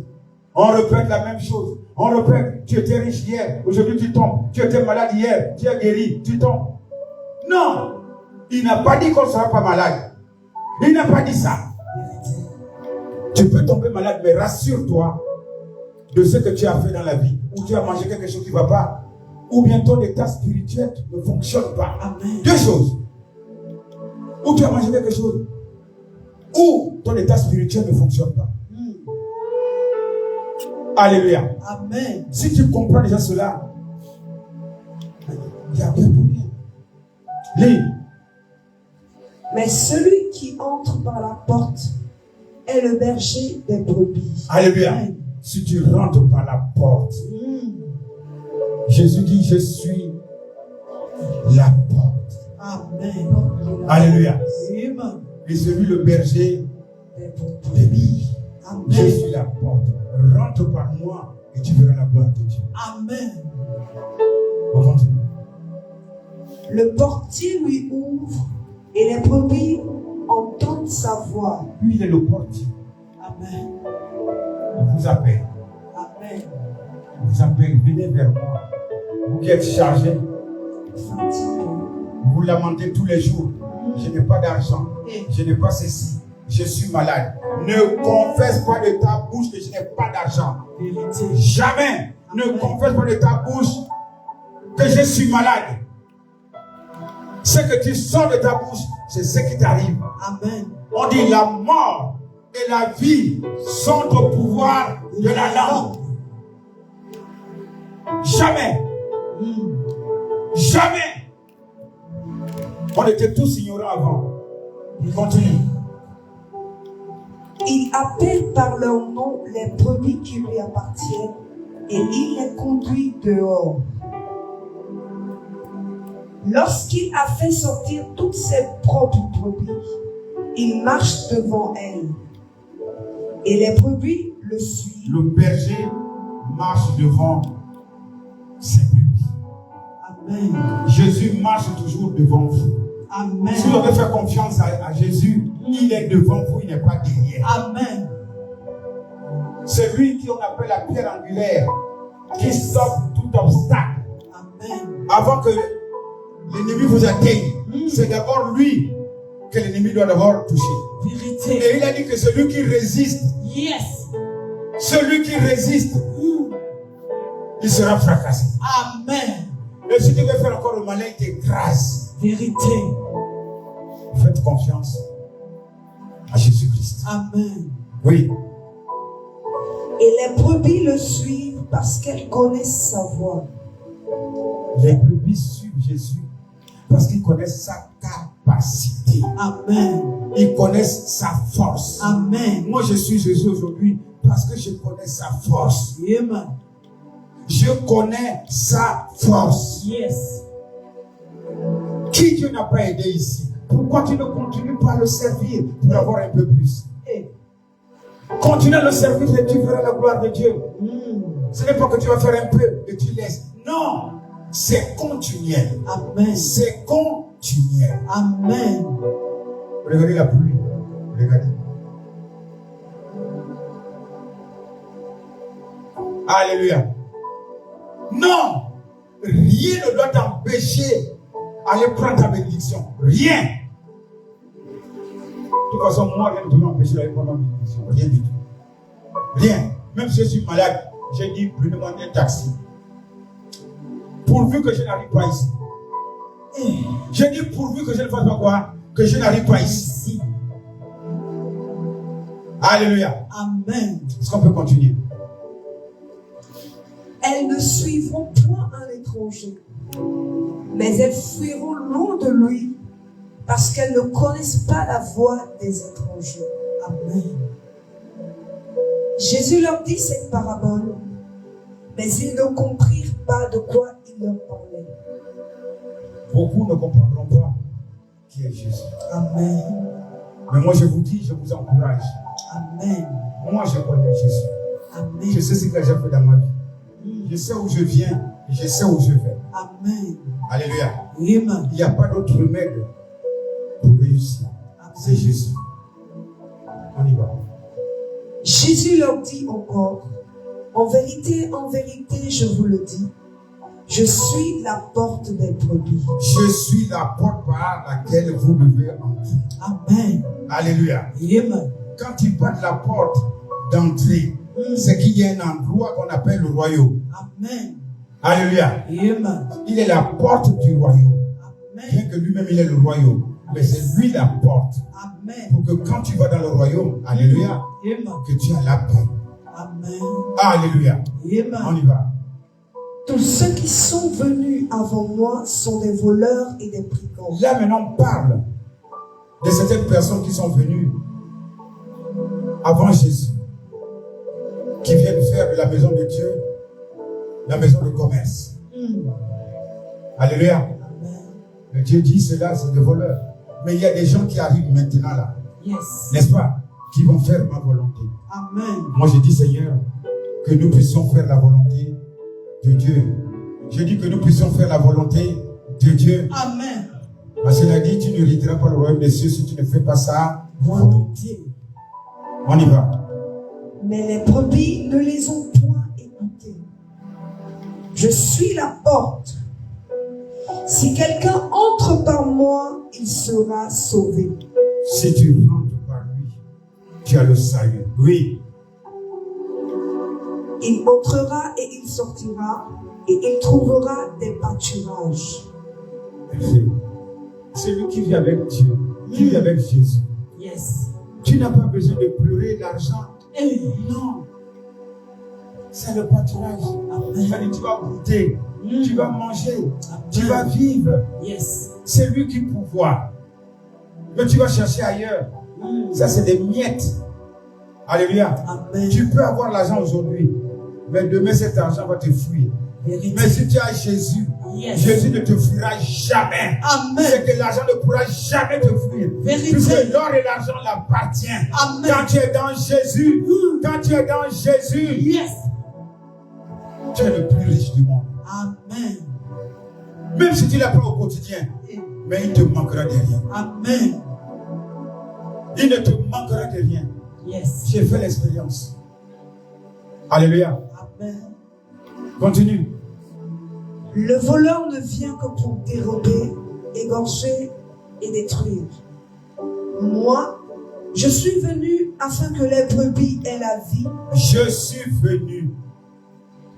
On répète la même chose. On répète, tu étais riche hier, aujourd'hui tu tombes. Tu étais malade hier, tu es guéri, tu tombes. Non, il n'a pas dit qu'on ne sera pas malade. Il n'a pas dit ça. Tu peux tomber malade, mais rassure-toi de ce que tu as fait dans la vie. Ou tu as mangé quelque chose qui ne va pas. Ou bien ton état spirituel ne fonctionne pas. Amen. 2 choses. Ou tu as mangé quelque chose, ou ton état spirituel ne fonctionne pas. Alléluia. Amen. Si tu comprends déjà cela, il y a bien pour rien. Lis. Mais celui qui entre par la porte est le berger des brebis. Alléluia. Si tu rentres par la porte, Jésus dit, je suis la porte. Amen. Alléluia. Amen. Et celui le berger des billes. Je suis la porte. Rentre par moi et tu verras la gloire de Dieu. Amen. On continue. Le portier lui ouvre et les brebis entendent sa voix. Lui, il est le portier. Amen. Il vous appelle. Amen. Il vous appelle. Venez vers moi. Vous qui êtes chargés. Vous lamentez tous les jours. Je n'ai pas d'argent. Je n'ai pas ceci. Je suis malade. Ne confesse pas de ta bouche que je n'ai pas d'argent. Jamais. Ne confesse pas de ta bouche que je suis malade. Ce que tu sors de ta bouche, c'est ce qui t'arrive. Amen. On dit la mort et la vie sont au pouvoir de la langue. Jamais. Jamais. On était tous ignorants avant. Il continue. Il appelle par leur nom les brebis qui lui appartiennent et il les conduit dehors. Lorsqu'il a fait sortir toutes ses propres brebis, il marche devant elles. Et les brebis le suivent. Le berger marche devant ses brebis. Amen. Jésus marche toujours devant vous. Amen. Si vous avez fait confiance à Jésus, il est devant vous, il n'est pas derrière. Amen. C'est lui qui on appelle la pierre angulaire, qui stoppe tout obstacle. Amen. Avant que l'ennemi vous atteigne, c'est d'abord lui que l'ennemi doit d'abord toucher. Vérité. Et il a dit que celui qui résiste, celui qui résiste, il sera fracassé. Amen. Et si tu veux faire encore le malin, il t'écrase. Vérité. Faites confiance à Jésus-Christ. Amen. Oui. Et les brebis le suivent parce qu'elles connaissent sa voix. Les brebis suivent Jésus parce qu'ils connaissent sa capacité. Amen. Ils connaissent sa force. Amen. Moi, je suis Jésus aujourd'hui parce que je connais sa force. Amen. Je connais sa force. Yes. Qui Dieu n'a pas aidé ici? Pourquoi tu ne continues pas à le servir pour avoir un peu plus? Eh. Continue à le servir et tu verras la gloire de Dieu. Mm. Ce n'est pas que tu vas faire un peu et tu laisses. Non, c'est continuel. Amen. C'est continuel. Amen. Regardez la pluie. Regardez. Alléluia. Non, rien ne doit t'empêcher d'aller prendre ta bénédiction. Rien. De toute façon, moi, rien ne peut m'empêcher d'aller prendre ma bénédiction. Rien du tout. Rien. Même si je suis malade, j'ai dit, je demande un taxi. Pourvu que je n'arrive pas ici. J'ai dit, pourvu que je ne fasse pas quoi? Que je n'arrive pas ici. Alléluia. Amen. Est-ce qu'on peut continuer? Elles ne suivront point un étranger, mais elles fuiront loin de lui, parce qu'elles ne connaissent pas la voix des étrangers. Amen. Jésus leur dit cette parabole, mais ils ne comprirent pas de quoi il leur parlait. Beaucoup ne comprendront pas qui est Jésus. Amen. Mais moi, je vous dis, je vous encourage. Amen. Moi, je connais Jésus. Amen. Je sais ce que j'ai fait dans ma vie. Je sais où je viens et je sais où je vais. Amen. Alléluia. Amen. Il n'y a pas d'autre remède pour réussir. C'est Jésus. On y va. Jésus leur dit encore, en vérité, je vous le dis, je suis la porte des brebis. Je suis la porte par laquelle vous devez entrer. Amen. Alléluia. Amen. Quand il parle de la porte d'entrée, c'est qu'il y a un endroit qu'on appelle le royaume. Amen. Alléluia. Amen. Il est la porte du royaume. Bien Amen. que lui-même il est le royaume. Mais c'est lui la porte. Amen. Pour que quand tu vas dans le royaume, alléluia, Amen. que tu as la paix. Amen. Alléluia. On Amen. y va. Tous ceux qui sont venus avant moi sont des voleurs et des brigands. Là maintenant on parle de certaines personnes qui sont venues avant Jésus, qui viennent faire de la maison de Dieu la maison de commerce. Alléluia. Amen. Mais Dieu dit cela, c'est des voleurs. Mais il y a des gens qui arrivent maintenant là, Yes. n'est-ce pas, qui vont faire ma volonté. Amen. Moi je dis Seigneur, que nous puissions faire la volonté de Dieu. Je dis que nous puissions faire la volonté de Dieu. Amen. Parce qu'il a dit, tu ne hériteras pas le royaume des cieux si tu ne fais pas ça. Volonté. On y va. Mais les brebis ne les ont point écoutés. Je suis la porte. Si quelqu'un entre par moi, il sera sauvé. Si tu rentres par lui, tu as le salut. Oui. Il entrera et il sortira et il trouvera des pâturages. C'est lui qui vit avec Dieu, qui vit avec Jésus. Yes. Tu n'as pas besoin de pleurer l'argent. Eh. Non. C'est le pâturage. Amen. Tu vas goûter, tu vas manger, tu Amen. vas vivre. Yes. C'est lui qui pourvoit. Mais tu vas chercher ailleurs. Ça, c'est des miettes. Alléluia. Amen. Tu peux avoir l'argent aujourd'hui, mais demain, cet argent va te fuir. Vérité. Mais si tu as Jésus, Yes. Jésus ne te fuira jamais. Amen. C'est que l'argent ne pourra jamais te fuir. Vérité. Puisque l'or et l'argent l'appartiennent. Amen. Quand tu es dans Jésus, quand tu es dans Jésus, Yes. tu es le plus riche du monde. Amen. Même si tu ne l'as pas au quotidien, mais il te manquera de rien. Amen. Il ne te manquera de rien. Yes. J'ai fait l'expérience. Alléluia. Amen. Continue. Le voleur ne vient que pour dérober, égorger et détruire. Moi, je suis venu afin que les brebis aient la vie. Je suis venu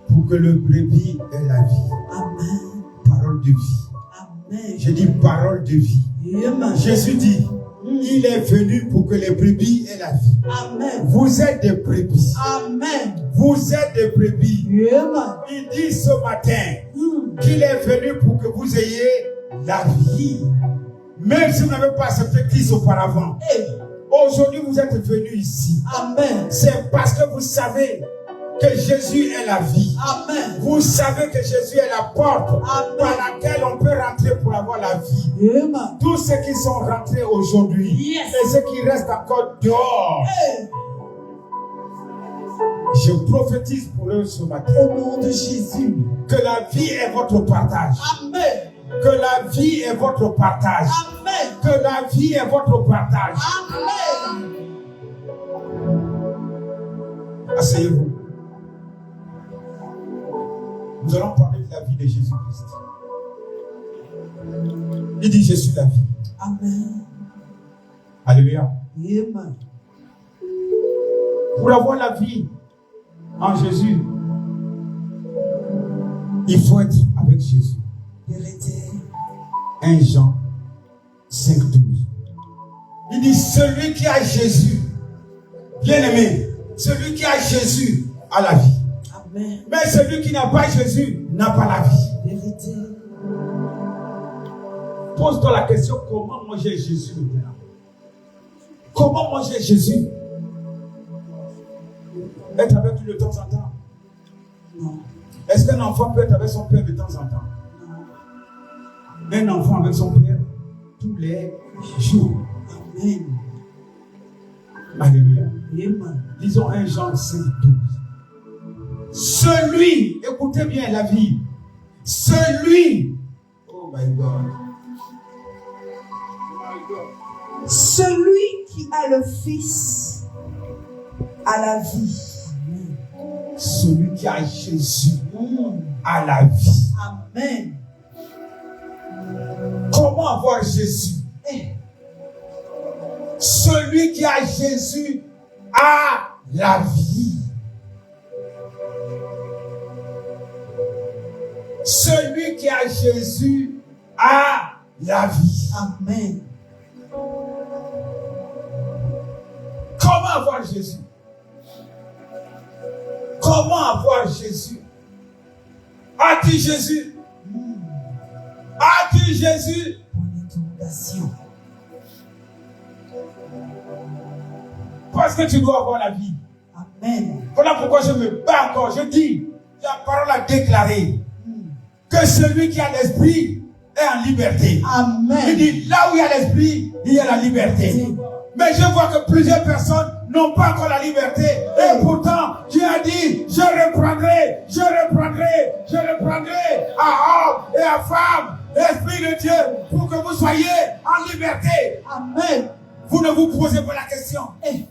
pour que le brebis ait la vie. Amen. Parole de vie. Amen. Je dis parole de vie. Amen. Jésus dit, il est venu pour que les brebis aient la vie. Amen. Vous êtes des brebis. Amen. Vous êtes des brebis. Amen. Il dit ce matin qu'il est venu pour que vous ayez la vie. Même si vous n'avez pas accepté Christ auparavant. Hey. Aujourd'hui, vous êtes venus ici. Amen. C'est parce que vous savez que Jésus est la vie. Amen. Vous savez que Jésus est la porte Amen. par laquelle on peut rentrer pour avoir la vie. Amen. Tous ceux qui sont rentrés aujourd'hui Yes. et ceux qui restent encore dehors, Hey. je prophétise pour eux ce matin Au nom de Jésus. que la vie est votre partage. Amen. Que la vie est votre partage. Amen. Que la vie est votre partage. Amen. Asseyez-vous. Nous allons parler de la vie de Jésus-Christ. Il dit, je suis la vie. Amen. Alléluia. Amen. Pour avoir la vie en Jésus, il faut être avec Jésus. Vérité. 1 Jean 5,12. Il dit, celui qui a Jésus, bien-aimé, celui qui a Jésus a la vie. Amen. Mais celui qui n'a pas Jésus n'a pas la vie. Vérité. Pose-toi la question, comment manger Jésus maintenant? Comment manger Jésus? Être avec lui de temps en temps? Non. Est-ce qu'un enfant peut être avec son père de temps en temps? Non. Un enfant avec son père tous les jours. Amen. Alléluia. Amen. Disons 1 Jean 5,12. Celui, écoutez bien la vie, celui, oh my God, Celui qui a le Fils a la vie. celui qui a Jésus a la vie. Amen. Comment avoir Jésus? Eh. Celui qui a Jésus a la vie. Celui qui a Jésus a la vie. Amen. Comment avoir Jésus? Comment avoir Jésus? As-tu Jésus? As-tu Jésus? Point d'interrogation. Parce que tu dois avoir la vie. Amen. Voilà pourquoi je me bats encore. Je dis, la parole a déclaré que celui qui a l'esprit est en liberté. Amen. Il dit, là où il y a l'esprit, il y a la liberté. Mais je vois que plusieurs personnes n'ont pas encore la liberté. Et pourtant, Dieu a dit, je reprendrai à homme et à femme l'esprit de Dieu pour que vous soyez en liberté. Amen. Vous ne vous posez pas la question. Eh.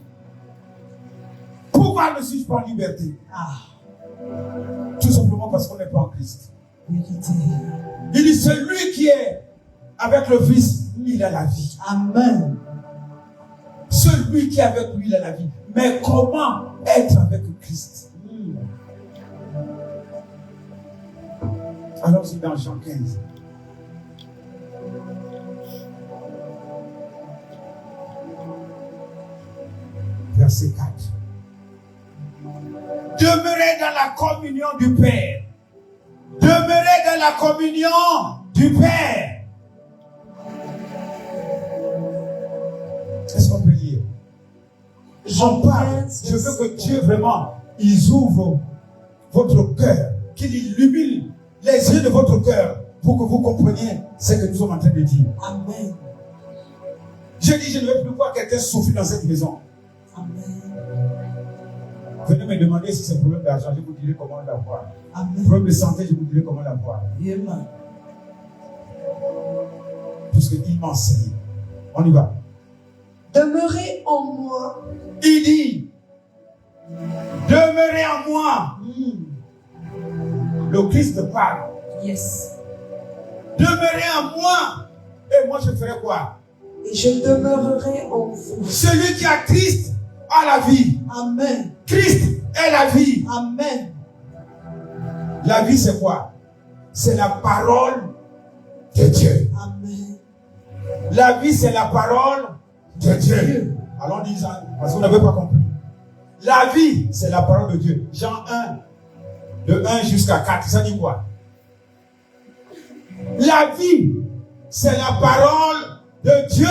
Pourquoi ne suis-je pas en liberté? Tout simplement parce qu'on n'est pas en Christ. Vérité. Il dit, celui qui est avec le Fils, il a la vie. Amen. Celui qui est avec lui, il a la vie. Mais comment être avec Christ? Alors c'est dans Jean 15. Verset 4. Demeurez dans la communion du Père. Demeurez dans la communion du Père. Est-ce qu'on peut lire? J'en parle. Je veux que Dieu vraiment, il ouvre votre cœur, qu'il illumine les yeux de votre cœur pour que vous compreniez ce que nous sommes en train de dire. Amen. Je dis, je ne veux plus voir quelqu'un souffrir dans cette maison. Amen. Venez me demander si c'est un problème d'argent, je vous dirai comment l'avoir. Amen. Problème de santé, je vous dirai comment l'avoir. Amen. Puisqu'il m'enseigne. On y va. Demeurez en moi. Il dit, demeurez en moi. Le Christ parle. Yes. Demeurez en moi. Et moi je ferai quoi? Et je demeurerai en vous. Celui qui a Christ a la vie. Amen. Christ est la vie. Amen. La vie c'est quoi? C'est la parole de Dieu. Amen. La vie, c'est la parole de Dieu. Allons dire ça, parce que vous n'avez pas compris. La vie, c'est la parole de Dieu. Jean 1, de 1 jusqu'à 4, ça dit quoi? La vie, c'est la parole de Dieu.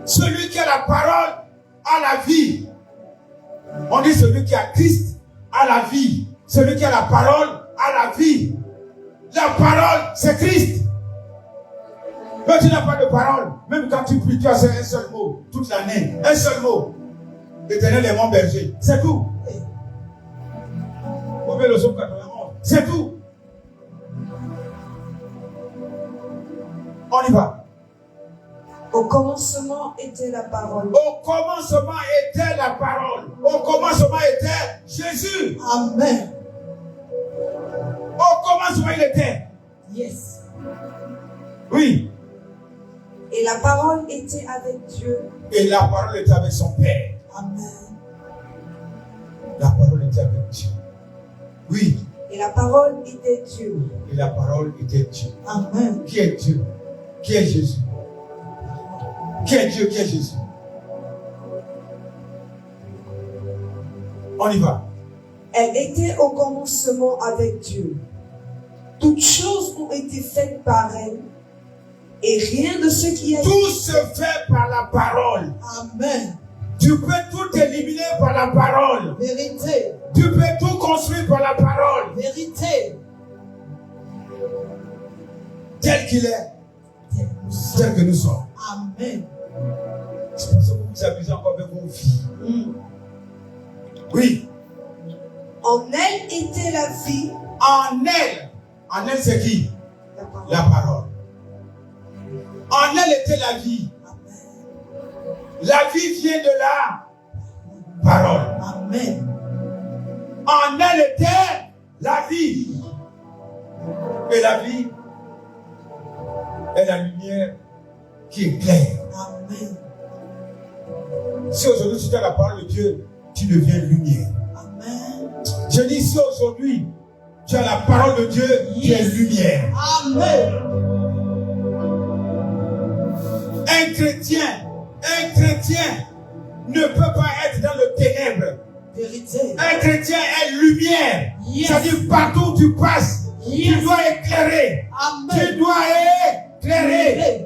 Celui qui a la parole a la vie. On dit celui qui a Christ a la vie. Celui qui a la parole a la vie. La parole, c'est Christ. Quand tu n'as pas de parole, même quand tu pries, tu as un seul mot toute l'année. Un seul mot. L'Éternel est mon berger. C'est tout. Ouvrez le psaume 91. C'est tout. On y va. Au commencement était la parole. Au commencement était la parole. Au commencement était Jésus. Amen. Au commencement il était. Yes. Oui. Et la parole était avec Dieu. Et la parole était avec son Père. Amen. La parole était avec Dieu. Oui. Et la parole était Dieu. Et la parole était Dieu. Amen. Qui est Dieu? Qui est Jésus? Qui est Dieu? Qui est Jésus? On y va. Elle était au commencement avec Dieu. Toutes choses ont été faites par elle. Et rien de ce qui a Tout se fait par la parole. Amen. Tu peux tout éliminer par la parole. Vérité. Tu peux tout construire par la parole. Vérité. Tel qu'il est, tel que nous sommes. Amen. C'est pour ça que vous vous amusez encore avec vos vies. Oui. En elle était la vie. En elle c'est qui? La parole. En elle était la vie. La vie vient de la parole. Amen. En elle était la vie. Et la vie est la lumière qui éclaire. Amen. Si aujourd'hui tu as la parole de Dieu, tu deviens lumière. Amen. Je dis si aujourd'hui tu as la parole de Dieu, tu es lumière. Amen. Un chrétien ne peut pas être dans le ténèbre. Vérité. Un chrétien est lumière. Yes. C'est-à-dire partout où tu passes, Yes. tu dois éclairer. Tu Amen. dois éclairer.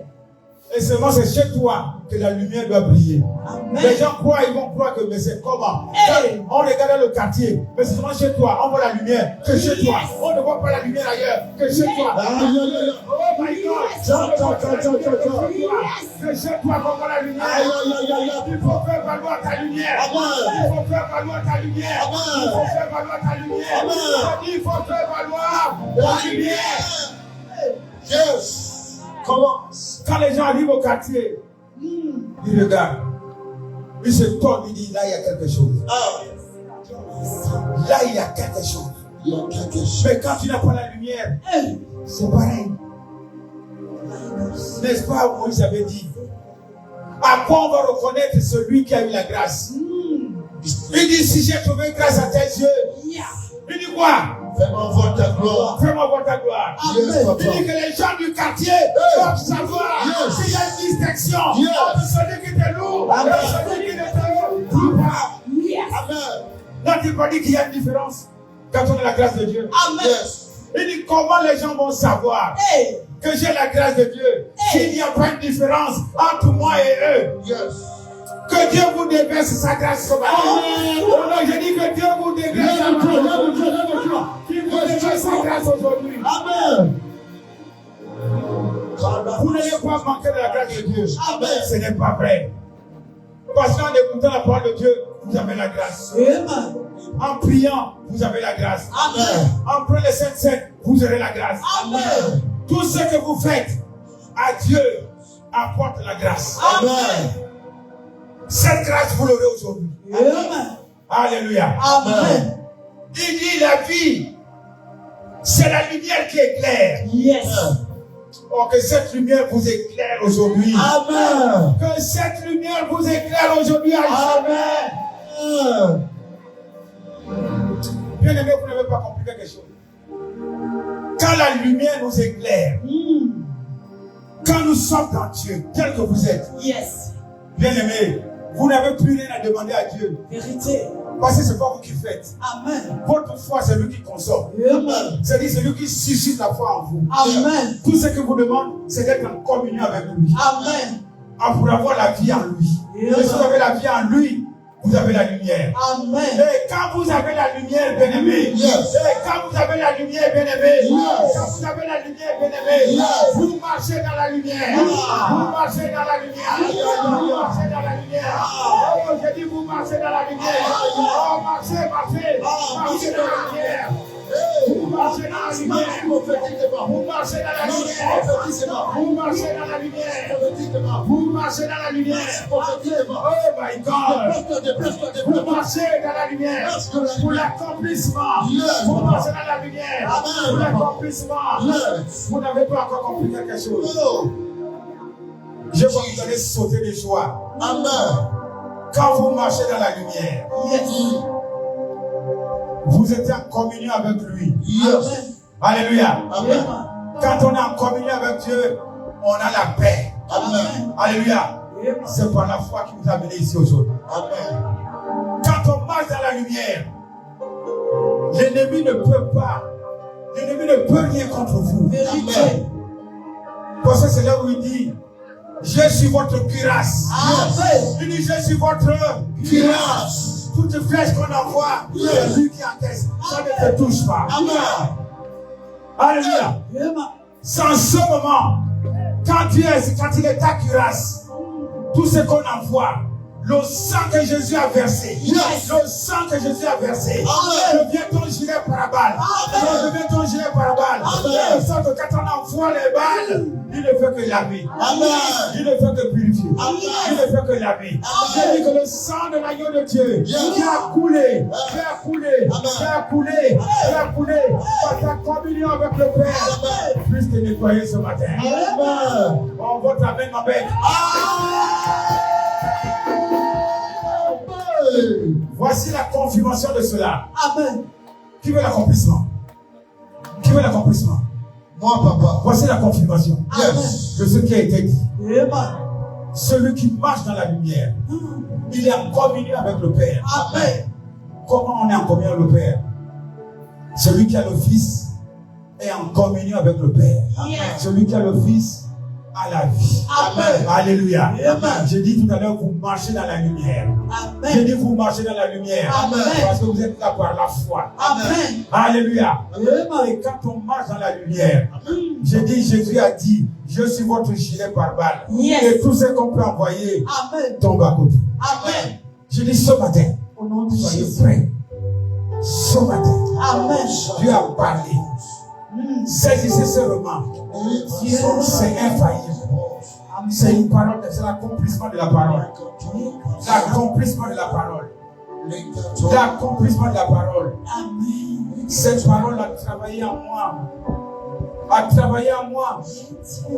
Et seulement c'est chez toi que la lumière doit briller. Amen. Les gens croient, ils vont croire que mais c'est comment? Hey. On regarde le quartier, mais c'est seulement chez toi, on voit la lumière que chez toi. On ne voit pas la lumière ailleurs que chez toi. Oh my God! Que chez toi qu'on voit la lumière. Il faut faire valoir ta lumière. Il faut faire valoir ta lumière. Il faut faire valoir ta lumière. Il faut faire valoir ta lumière. Yes. Commence. Quand les gens arrivent au quartier, ils regardent. Ils se tournent, ils disent là il y a quelque chose. Là il y a quelque chose. Il y a quelque chose. Mais quand tu n'as pas la lumière, c'est pareil. N'est-ce pas, Moïse avait dit? À quoi on va reconnaître celui qui a eu la grâce? Il dit, si j'ai trouvé grâce à tes yeux. Il dit quoi? Fais-moi voir ta gloire. Fais-moi voir ta gloire. Yes, papa. Il dit que les gens du quartier doivent savoir s'il y a une distinction entre celui qui était lourd et celui qui était lourd. Amen. Là, tu pas dit qu'il y a une différence quand on a la grâce de Dieu. Amen. Yes. Il dit comment les gens vont savoir que j'ai la grâce de Dieu s'il n'y a pas une différence entre moi et eux. Yes. Que Dieu vous déverse sa grâce ce matin. Non, je dis que Dieu vous déverse sa grâce. Qu'il vous déverse sa grâce aujourd'hui. Amen. Vous n'allez pas manquer de la grâce de Dieu. Amen. Ce n'est pas vrai. Parce qu'en écoutant la parole de Dieu, vous avez la grâce. Amen. En priant, vous avez la grâce. Amen. En prenant les 7-7, vous aurez la grâce. Amen. Tout ce que vous faites à Dieu apporte la grâce. Amen. Cette grâce, vous l'aurez aujourd'hui. Amen. Alléluia. Amen. Il dit la vie, c'est la lumière qui éclaire. Yes. Oh, que cette lumière vous éclaire aujourd'hui. Amen. Que cette lumière vous éclaire aujourd'hui à jamais. Amen. Bien aimé, vous n'avez pas compris quelque quelque chose. Quand la lumière nous éclaire, quand nous sommes dans Dieu, tel que vous êtes, Yes. bien-aimés, vous n'avez plus rien à demander à Dieu. Vérité. Parce que ce n'est pas vous qui faites. Amen. Votre foi, c'est lui qui consomme. Amen. C'est-à-dire, c'est lui qui suscite la foi en vous. Amen. Tout ce que vous demande, c'est d'être en communion avec lui. Amen. Pour avoir la vie en lui. Et si vous avez la vie en lui, vous avez la lumière. Amen. Et quand vous avez la lumière, bien-aimé, et quand vous avez la lumière, bien-aimé, quand vous avez la lumière, bien-aimé, vous marchez dans la lumière. Vous marchez dans la lumière. Vous marchez dans la lumière. Oh, j'ai dit, vous marchez dans la lumière. Oh, marchez, marchez. Marchez dans la lumière. Vous marchez dans la lumière. Vous marchez dans la lumière. Vous marchez dans la lumière. Vous marchez dans la lumière. Oh my God. Vous marchez dans la lumière. Pour l'accomplissement. Vous marchez dans la lumière. Pour l'accomplissement. Vous n'avez pas encore compris quelque chose. Je vais vous donner sauter de joie. Amen. Quand vous marchez dans la lumière, vous êtes en communion avec lui. Yes. Alléluia. Amen. Quand on est en communion avec Dieu, on a la paix. Amen. Alléluia. C'est par la foi qui vous a amené ici aujourd'hui. Amen. Quand on marche dans la lumière, l'ennemi ne peut pas, l'ennemi ne peut rien contre vous. Amen. Parce que c'est là où il dit, je suis votre cuirasse. Yes. Il dit, je suis votre Cuirasse. toute flèche qu'on envoie, c'est lui qui encaisse. Ça ne te touche pas. Amen. Alléluia. C'est en ce moment, quand il est ta cuirasse, tout ce qu'on envoie, le sang que Jésus a versé, le sang que Jésus a versé, devient ton gilet pare-balles. Devient ton gilet pare-balles. De sorte que quand on envoie les balles, il ne fait que laver. Il ne fait que purifier. Il ne fait que laver. Je dis que le sang de l'agneau de Dieu qui a coulé, qui a coulé, qui a coulé, qui a coulé, par ta communion avec le Père, puisse te nettoyer ce matin. On vote amen, ma belle. Voici la confirmation de cela. Amen. Qui veut l'accomplissement? Qui veut l'accomplissement? Moi, papa. Voici la confirmation Yes. de ce qui a été dit. Amen. Celui qui marche dans la lumière, il est en communion avec le Père. Amen. Comment on est en communion avec le Père? Celui qui a le Fils est en communion avec le Père. Celui qui a le Fils a la vie. Amen. Alléluia. Amen. J'ai dit tout à l'heure, vous marchez dans la lumière. J'ai Amen. dit, vous marchez dans la lumière. Amen. Parce que vous êtes là par la foi. Amen. Alléluia. Amen. Et quand on marche dans la lumière, j'ai dit, Jésus a dit, je suis votre gilet pare-balles. Yes. Et tout ce qu'on peut envoyer Amen. tombe à côté. Amen. Je dis ce matin, Au nom de soyez Jésus. prêts. Ce matin, Amen. Dieu a parlé. Saisissez ce roman. C'est infaillible. C'est une parole, c'est l'accomplissement de la parole. L'accomplissement de la parole. L'accomplissement de la parole. Amen. Cette parole a travaillé en moi. A travaillé en moi.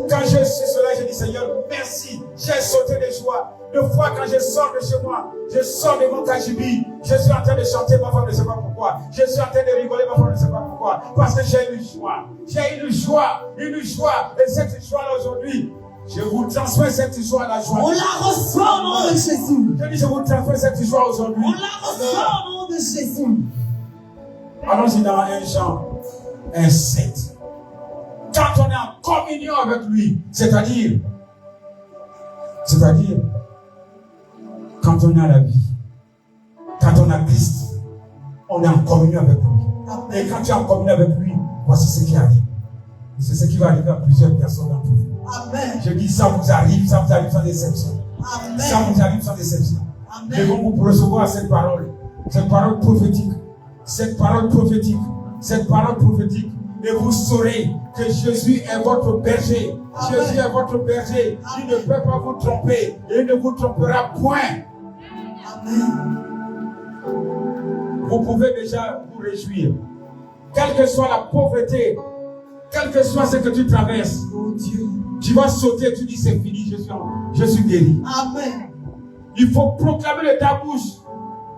Quand je suis cela, je dis Seigneur, merci. J'ai sauté de joie. De fois quand je sors de chez moi, je sors de mon cagibi. Je suis en train de chanter, ma femme ne sait pas pourquoi. Je suis en train de rigoler, ma femme ne sait pas pourquoi. Parce que j'ai une joie. J'ai une joie. Une joie. Et cette joie-là aujourd'hui, je vous transmets cette joie à la joie. On la reçoit au nom de Jésus. Je dis, je vous transmets cette joie aujourd'hui. On la reçoit au nom de Jésus. Allons-y dans 1 Jean 1:7. Quand on est en communion avec lui, c'est-à-dire, quand on a la vie, quand on a Christ, on est en communion avec lui. Et quand tu es en communion avec lui, voici ce qui arrive. C'est ce qui va arriver à plusieurs personnes d'entre vous. Amen. Je dis, ça vous arrive sans déception. Amen. Ça vous arrive sans déception. Amen. Et vous recevoir cette parole prophétique, cette parole prophétique, et vous saurez que Jésus est votre berger. Amen. Jésus est votre berger. Il ne peut pas vous tromper. Et il ne vous trompera point. Amen. Vous pouvez déjà vous réjouir. Quelle que soit la pauvreté, quel que soit ce que tu traverses, Oh Dieu. tu vas sauter, tu dis c'est fini, je suis guéri. Amen. Il faut proclamer de ta bouche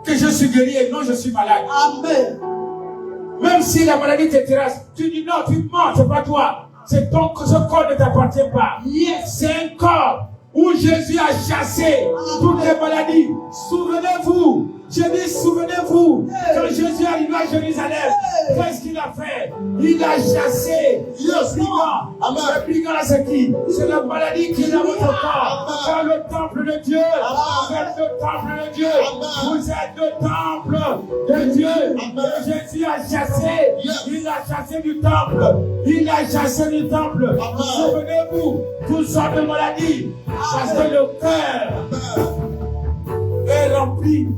que je suis guéri et non je suis malade. Amen. Même si la maladie te terrasse, tu dis non, tu mens, c'est pas toi. C'est ton, ce corps ne t'appartient pas. C'est un corps où Jésus a chassé toutes les maladies. Souvenez-vous, je dis souvenez-vous, quand Jésus est arrivé à Jérusalem, qu'est-ce qu'il a fait? Il a chassé les brigands. Les brigands là c'est qui? C'est la maladie qui est dans votre corps. Car le temple de Dieu, vous êtes le temple de Dieu. Vous êtes le temple de Dieu. Et Jésus a chassé, il a chassé du temple. Il a chassé du temple. Souvenez-vous, toutes sortes de maladies. Parce que le cœur est rempli.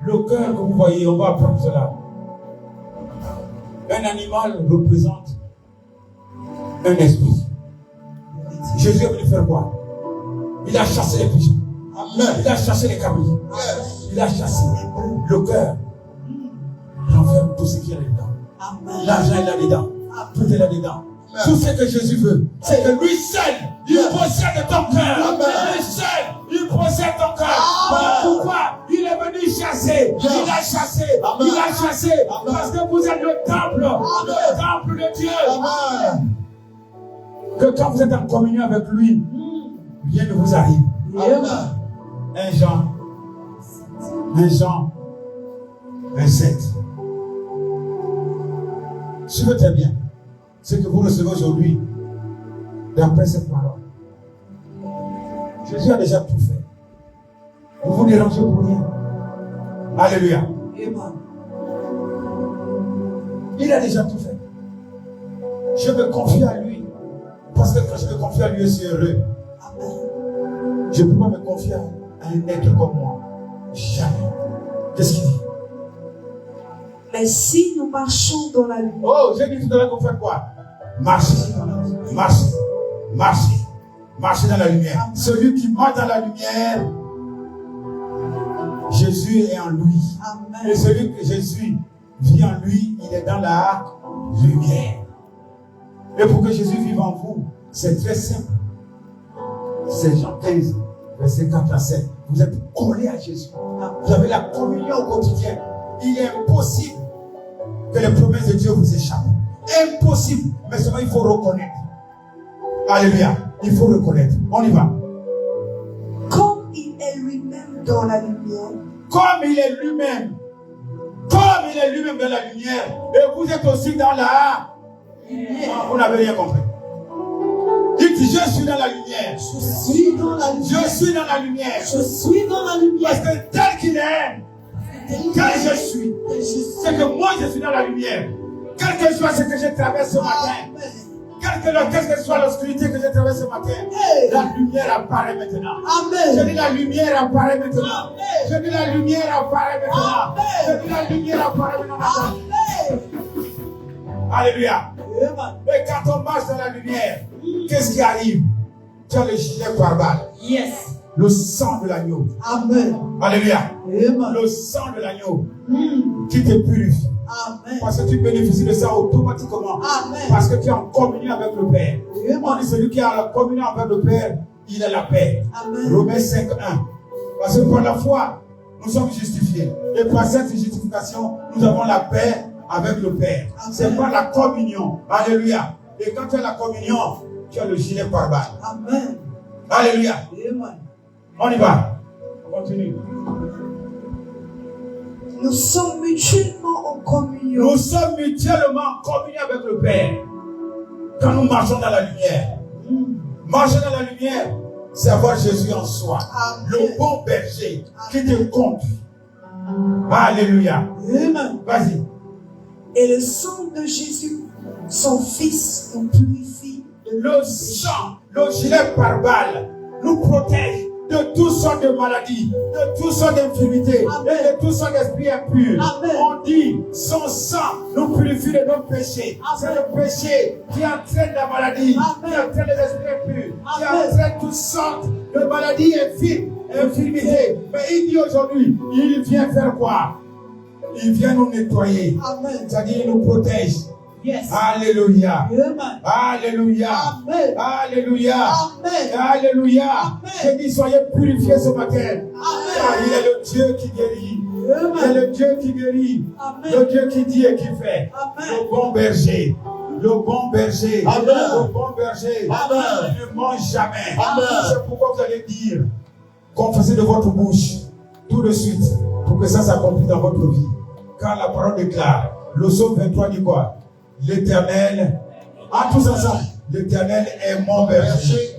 Le cœur que vous voyez, on va apprendre cela. Un animal représente un esprit. Jésus est venu faire quoi? Il a chassé les pigeons. Il a chassé les cabriers. Il a chassé le cœur. Il enferme tout ce qu'il y a dedans. L'argent est là-dedans. Tout est là-dedans. Tout ce que Jésus veut, c'est que lui seul, il possède ton cœur. Lui seul, il possède ton cœur. Pourquoi? Il est venu chasser. Il a chassé. Il a chassé. Parce que vous êtes le temple de Dieu. Que quand vous êtes en communion avec lui, rien ne vous arrive. Un Jean 27. Suivez très bien ce que vous recevez aujourd'hui d'après cette parole. Jésus a déjà tout fait. Vous vous dérangez pour rien. Alléluia. Il a déjà tout fait. Je me confie à lui. Parce que quand je me confie à lui, je suis heureux. Je ne peux pas me confier à un être comme moi. Jamais. Qu'est-ce qu'il dit? Mais si nous marchons dans la lumière. Oh, j'ai dit tout à l'heure qu'on fait quoi? Marcher. Marcher. Marcher. Marcher dans la lumière. Celui qui marche dans la lumière, Jésus est en lui. Et celui que Jésus vit en lui, il est dans la lumière. Et pour que Jésus vive en vous, c'est très simple. C'est Jean 15, verset 4 à 7. Vous êtes collés à Jésus. Vous avez la communion au quotidien. Il est impossible que les promesses de Dieu vous échappent. Impossible. Mais seulement il faut reconnaître. Alléluia. Il faut reconnaître. On y va. Comme il est lui-même dans la lumière. Comme il est lui-même. Comme il est lui-même dans la lumière. Et vous êtes aussi dans la lumière. Vous n'avez rien compris. Dites, je suis dans la lumière. Je suis dans la lumière. Je suis dans la lumière. Je suis dans la lumière. Parce que tel qu'il est, tel je suis, c'est que moi je suis dans la lumière. Quel que soit ce que je traverse ce matin, quelle que soit l'obscurité que je traverse ce matin, la lumière apparaît maintenant. Je dis la lumière apparaît maintenant. Je dis la lumière apparaît maintenant. Je dis la lumière apparaît maintenant. Alléluia. Mais quand on marche dans la lumière, qu'est-ce qui arrive? Tu as le gilet pare-balles. Yes. Le sang de l'agneau. Amen. Alléluia. Amen. Le sang de l'agneau qui te purifie. Amen. Parce que tu bénéficies de ça automatiquement. Amen. Parce que tu es en communion avec le Père. Amen. On dit celui qui a la communion avec le Père, il a la paix. Amen. Romains 5, 1. Parce que par la foi, nous sommes justifiés. Et par cette justification, nous avons la paix avec le Père. C'est par la communion. Alléluia. Et quand tu as la communion, tu as le gilet pare-balles. Amen. Alléluia. Amen. On y va. On continue. Nous sommes mutuellement en communion. Nous sommes mutuellement en communion avec le Père. Quand nous marchons dans la lumière. Marcher dans la lumière, c'est avoir Jésus en soi. Amen. Le bon berger qui te conduit. Alléluia. Amen. Vas-y. Et le sang de Jésus, son Fils, nous purifie de Le sang, le gilet pare-balles nous protège de toutes sortes de maladies, de toutes sortes d'infirmités et de toutes sortes d'esprits impurs. Amen. On dit, son sang nous purifie de nos péchés. C'est le péché qui entraîne la maladie, Amen. qui entraîne les esprits impurs, qui Amen. entraîne toutes sortes de maladies infirmités. Mais il dit aujourd'hui, il vient faire quoi? Il vient nous nettoyer. Amen. C'est-à-dire, il nous protège. Yes. Alléluia. Amen. Alléluia. Amen. Alléluia. Amen. Alléluia. Amen. Je dis, soyez purifiés ce matin. Amen. Car il est le Dieu qui guérit. C'est le Dieu qui guérit. Le Dieu qui dit et qui fait. Le bon berger. Le bon berger. Amen. Le bon berger. Amen. Il ne mange jamais. Amen. C'est pourquoi vous allez dire, confessez de votre bouche tout de suite pour que ça s'accomplisse dans votre vie. Car la parole déclare, le psaume 23 dit quoi? L'Éternel, tous ensemble, l'Éternel est mon berger.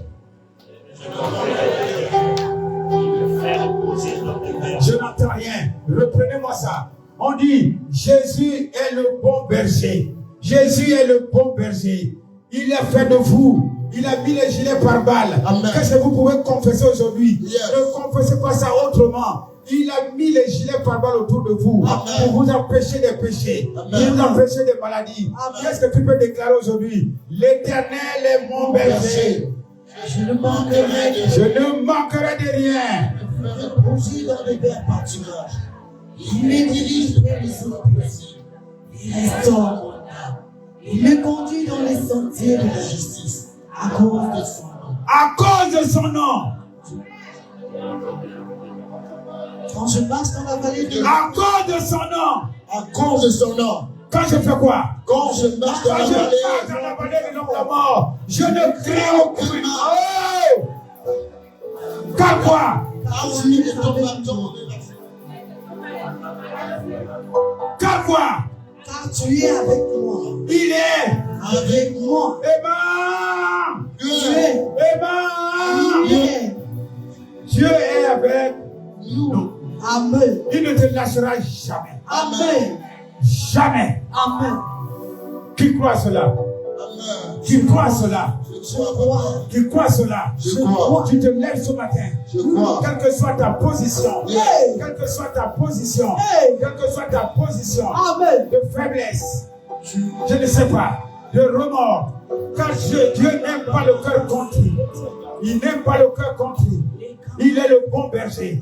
Je n'entends rien. Reprenez-moi ça. On dit, Jésus est le bon berger. Jésus est le bon berger. Il a fait de vous. Il a mis les gilets par balles. Qu'est-ce que vous pouvez confesser aujourd'hui? Ne confessez pas ça autrement. Il a mis les gilets par balles autour de vous. Pour vous empêcher des péchés. Pour vous empêcher des maladies. Qu'est-ce que tu peux déclarer aujourd'hui? L'Éternel est mon berger. Je ne manquerai de Je ne manquerai de rien. Il me reposer dans les verts pâturages. Il me dirige vers les eaux paisibles. Il restaure mon âme. Il me conduit dans les sentiers de la justice. À cause de son nom. À cause de son nom. Quand je marche dans la vallée de À cause de son nom. À cause de son nom. Quand je fais quoi? Quand je marche dans Quand la je vallée, marche dans la vallée de l'ombre de la mort, je ne crains aucune. Oh! Car quoi? car lui est ton bâton de Car quoi? car tu es avec moi. Il est. Avec moi. Eh ben. Tu es. Eh ben. Il est. Dieu est avec nous. Amen. Il ne te lâchera jamais. Amen. Jamais. Amen. Qui croit cela? Amen. Qui croit cela? Je crois. Qui croit cela? Je crois. Tu te lèves ce matin. Je crois. Quelle que soit ta position. Hey. Quelle que soit ta position. Hey. Quelle que soit ta position. Amen. De faiblesse. Je ne sais pas. De remords. Car Dieu n'aime pas le cœur contrit. Il n'aime pas le cœur contrit. Il est le bon berger.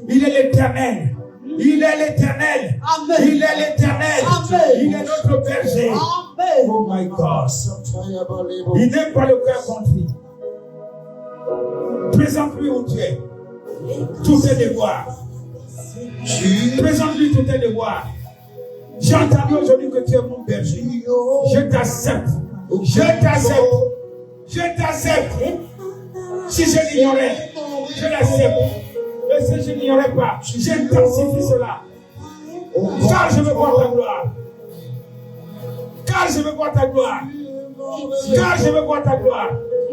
Il est l'Éternel. Il est l'Éternel. Amen. Il est l'Éternel. Amen. Il est notre berger. Amen. Oh my God. Il n'aime pas le cœur contrit. Présente-lui où tu es. Tous tes devoirs. Présente-lui tous tes devoirs. J'ai entendu aujourd'hui que tu es mon berger. Je t'accepte. Je t'accepte. Je t'accepte. Si je l'ignorais, je l'accepte. Et si je n'ignorais pas, j'intensifie cela. Car je veux voir ta gloire. Car je veux voir ta gloire. Car je veux voir ta gloire.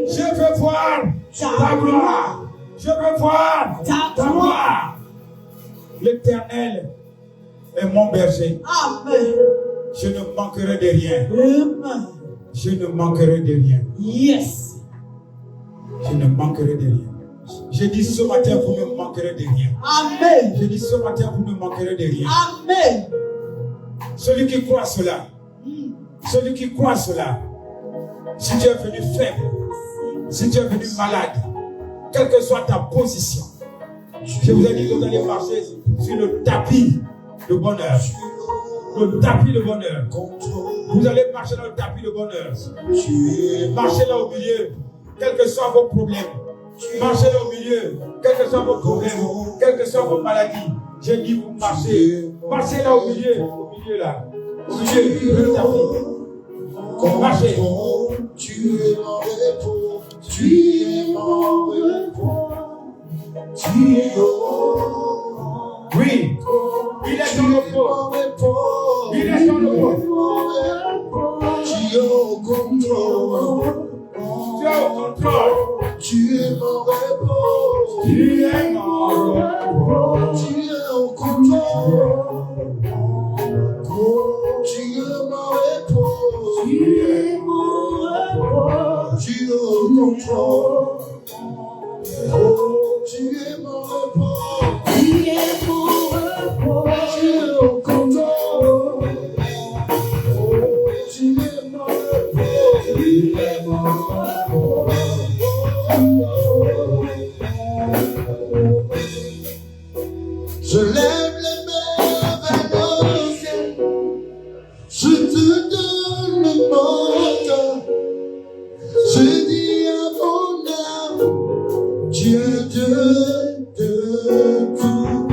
Je veux voir ta gloire. Je veux voir ta gloire. L'Éternel est mon berger. Amen. Je ne manquerai de rien. Amen. Je ne manquerai de rien. Yes. Je ne manquerai de rien. Je dis ce matin, vous ne manquerez de rien. Amen. Je dis ce matin, vous ne manquerez de rien. Amen. Celui qui croit cela, celui qui croit cela, si tu es venu faible, si tu es venu malade, quelle que soit ta position, je vous ai dit que vous allez marcher sur le tapis de bonheur. Le tapis de bonheur. Vous allez marcher dans le tapis de bonheur. Marchez là au milieu, quels que soient vos problèmes. Marchez là au milieu, quels que soient vos problèmes, quelles que soient vos maladies. J'ai dit vous marchez. Marchez là au milieu là. Au milieu, le tapis. Marchez. Tu es mon repos, tu es mon repos, tu es oui, il est dans le repos. Il est dans le repos. tu es au contrôle. Tu es au contrôle. Tu es mon repos. Tu es mon repos. Tu es au contrôle. Tu es mon repos. Tu es mon repos. Tu es au contrôle. Tu es mon repos. Tu es mon repos. Tu es au contrôle. Tu es mon repos. Tu es mon repos. Je lève les mains vers le ciel. Je te donne mon cœur. Je dis à mon âme, Dieu de tout.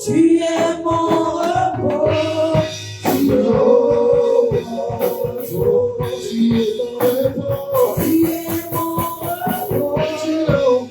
Tu es mon repos. Tu es mon repos. Tu es mon repos. Tu es mon repos. Tu es au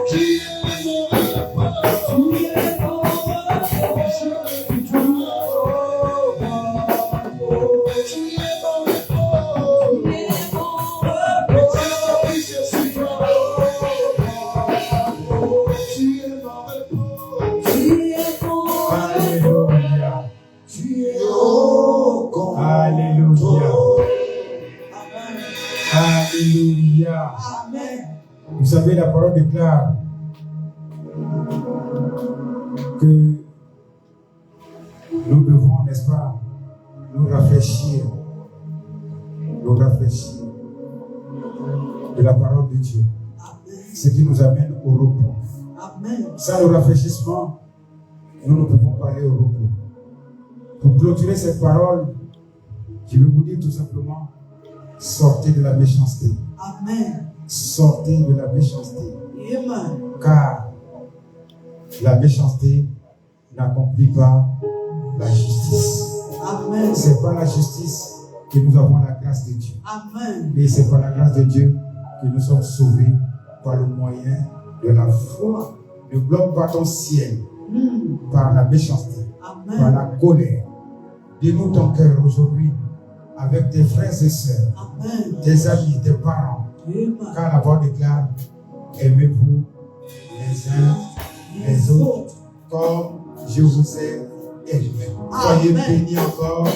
Tu es mon repos. Tu es mon repos. Tu es mon Alléluia. Tu es au Alléluia. Alléluia. Amen. Vous savez, la parole déclare que nous devons, n'est-ce pas, nous rafraîchir de la parole de Dieu. Ce qui nous amène au repos. Amen. Sans le rafraîchissement, nous ne pouvons pas aller au repos. Pour clôturer cette parole, je vais vous dire tout simplement, sortez de la méchanceté. Amen. Sortez de la méchanceté. Amen. Car la méchanceté n'accomplit pas la justice. Amen. C'est par la justice que nous avons la grâce de Dieu. Amen. Et c'est par la grâce de Dieu que nous sommes sauvés par le moyen de la foi. Ne bloque pas ton ciel par la méchanceté, par Amen. la colère. Dénoue ton cœur aujourd'hui avec tes frères et sœurs, Amen. tes amis, tes parents. Amen. Car la parole déclare, aimez-vous les uns les autres comme je vous ai aimé. Soyez Amen. bénis encore.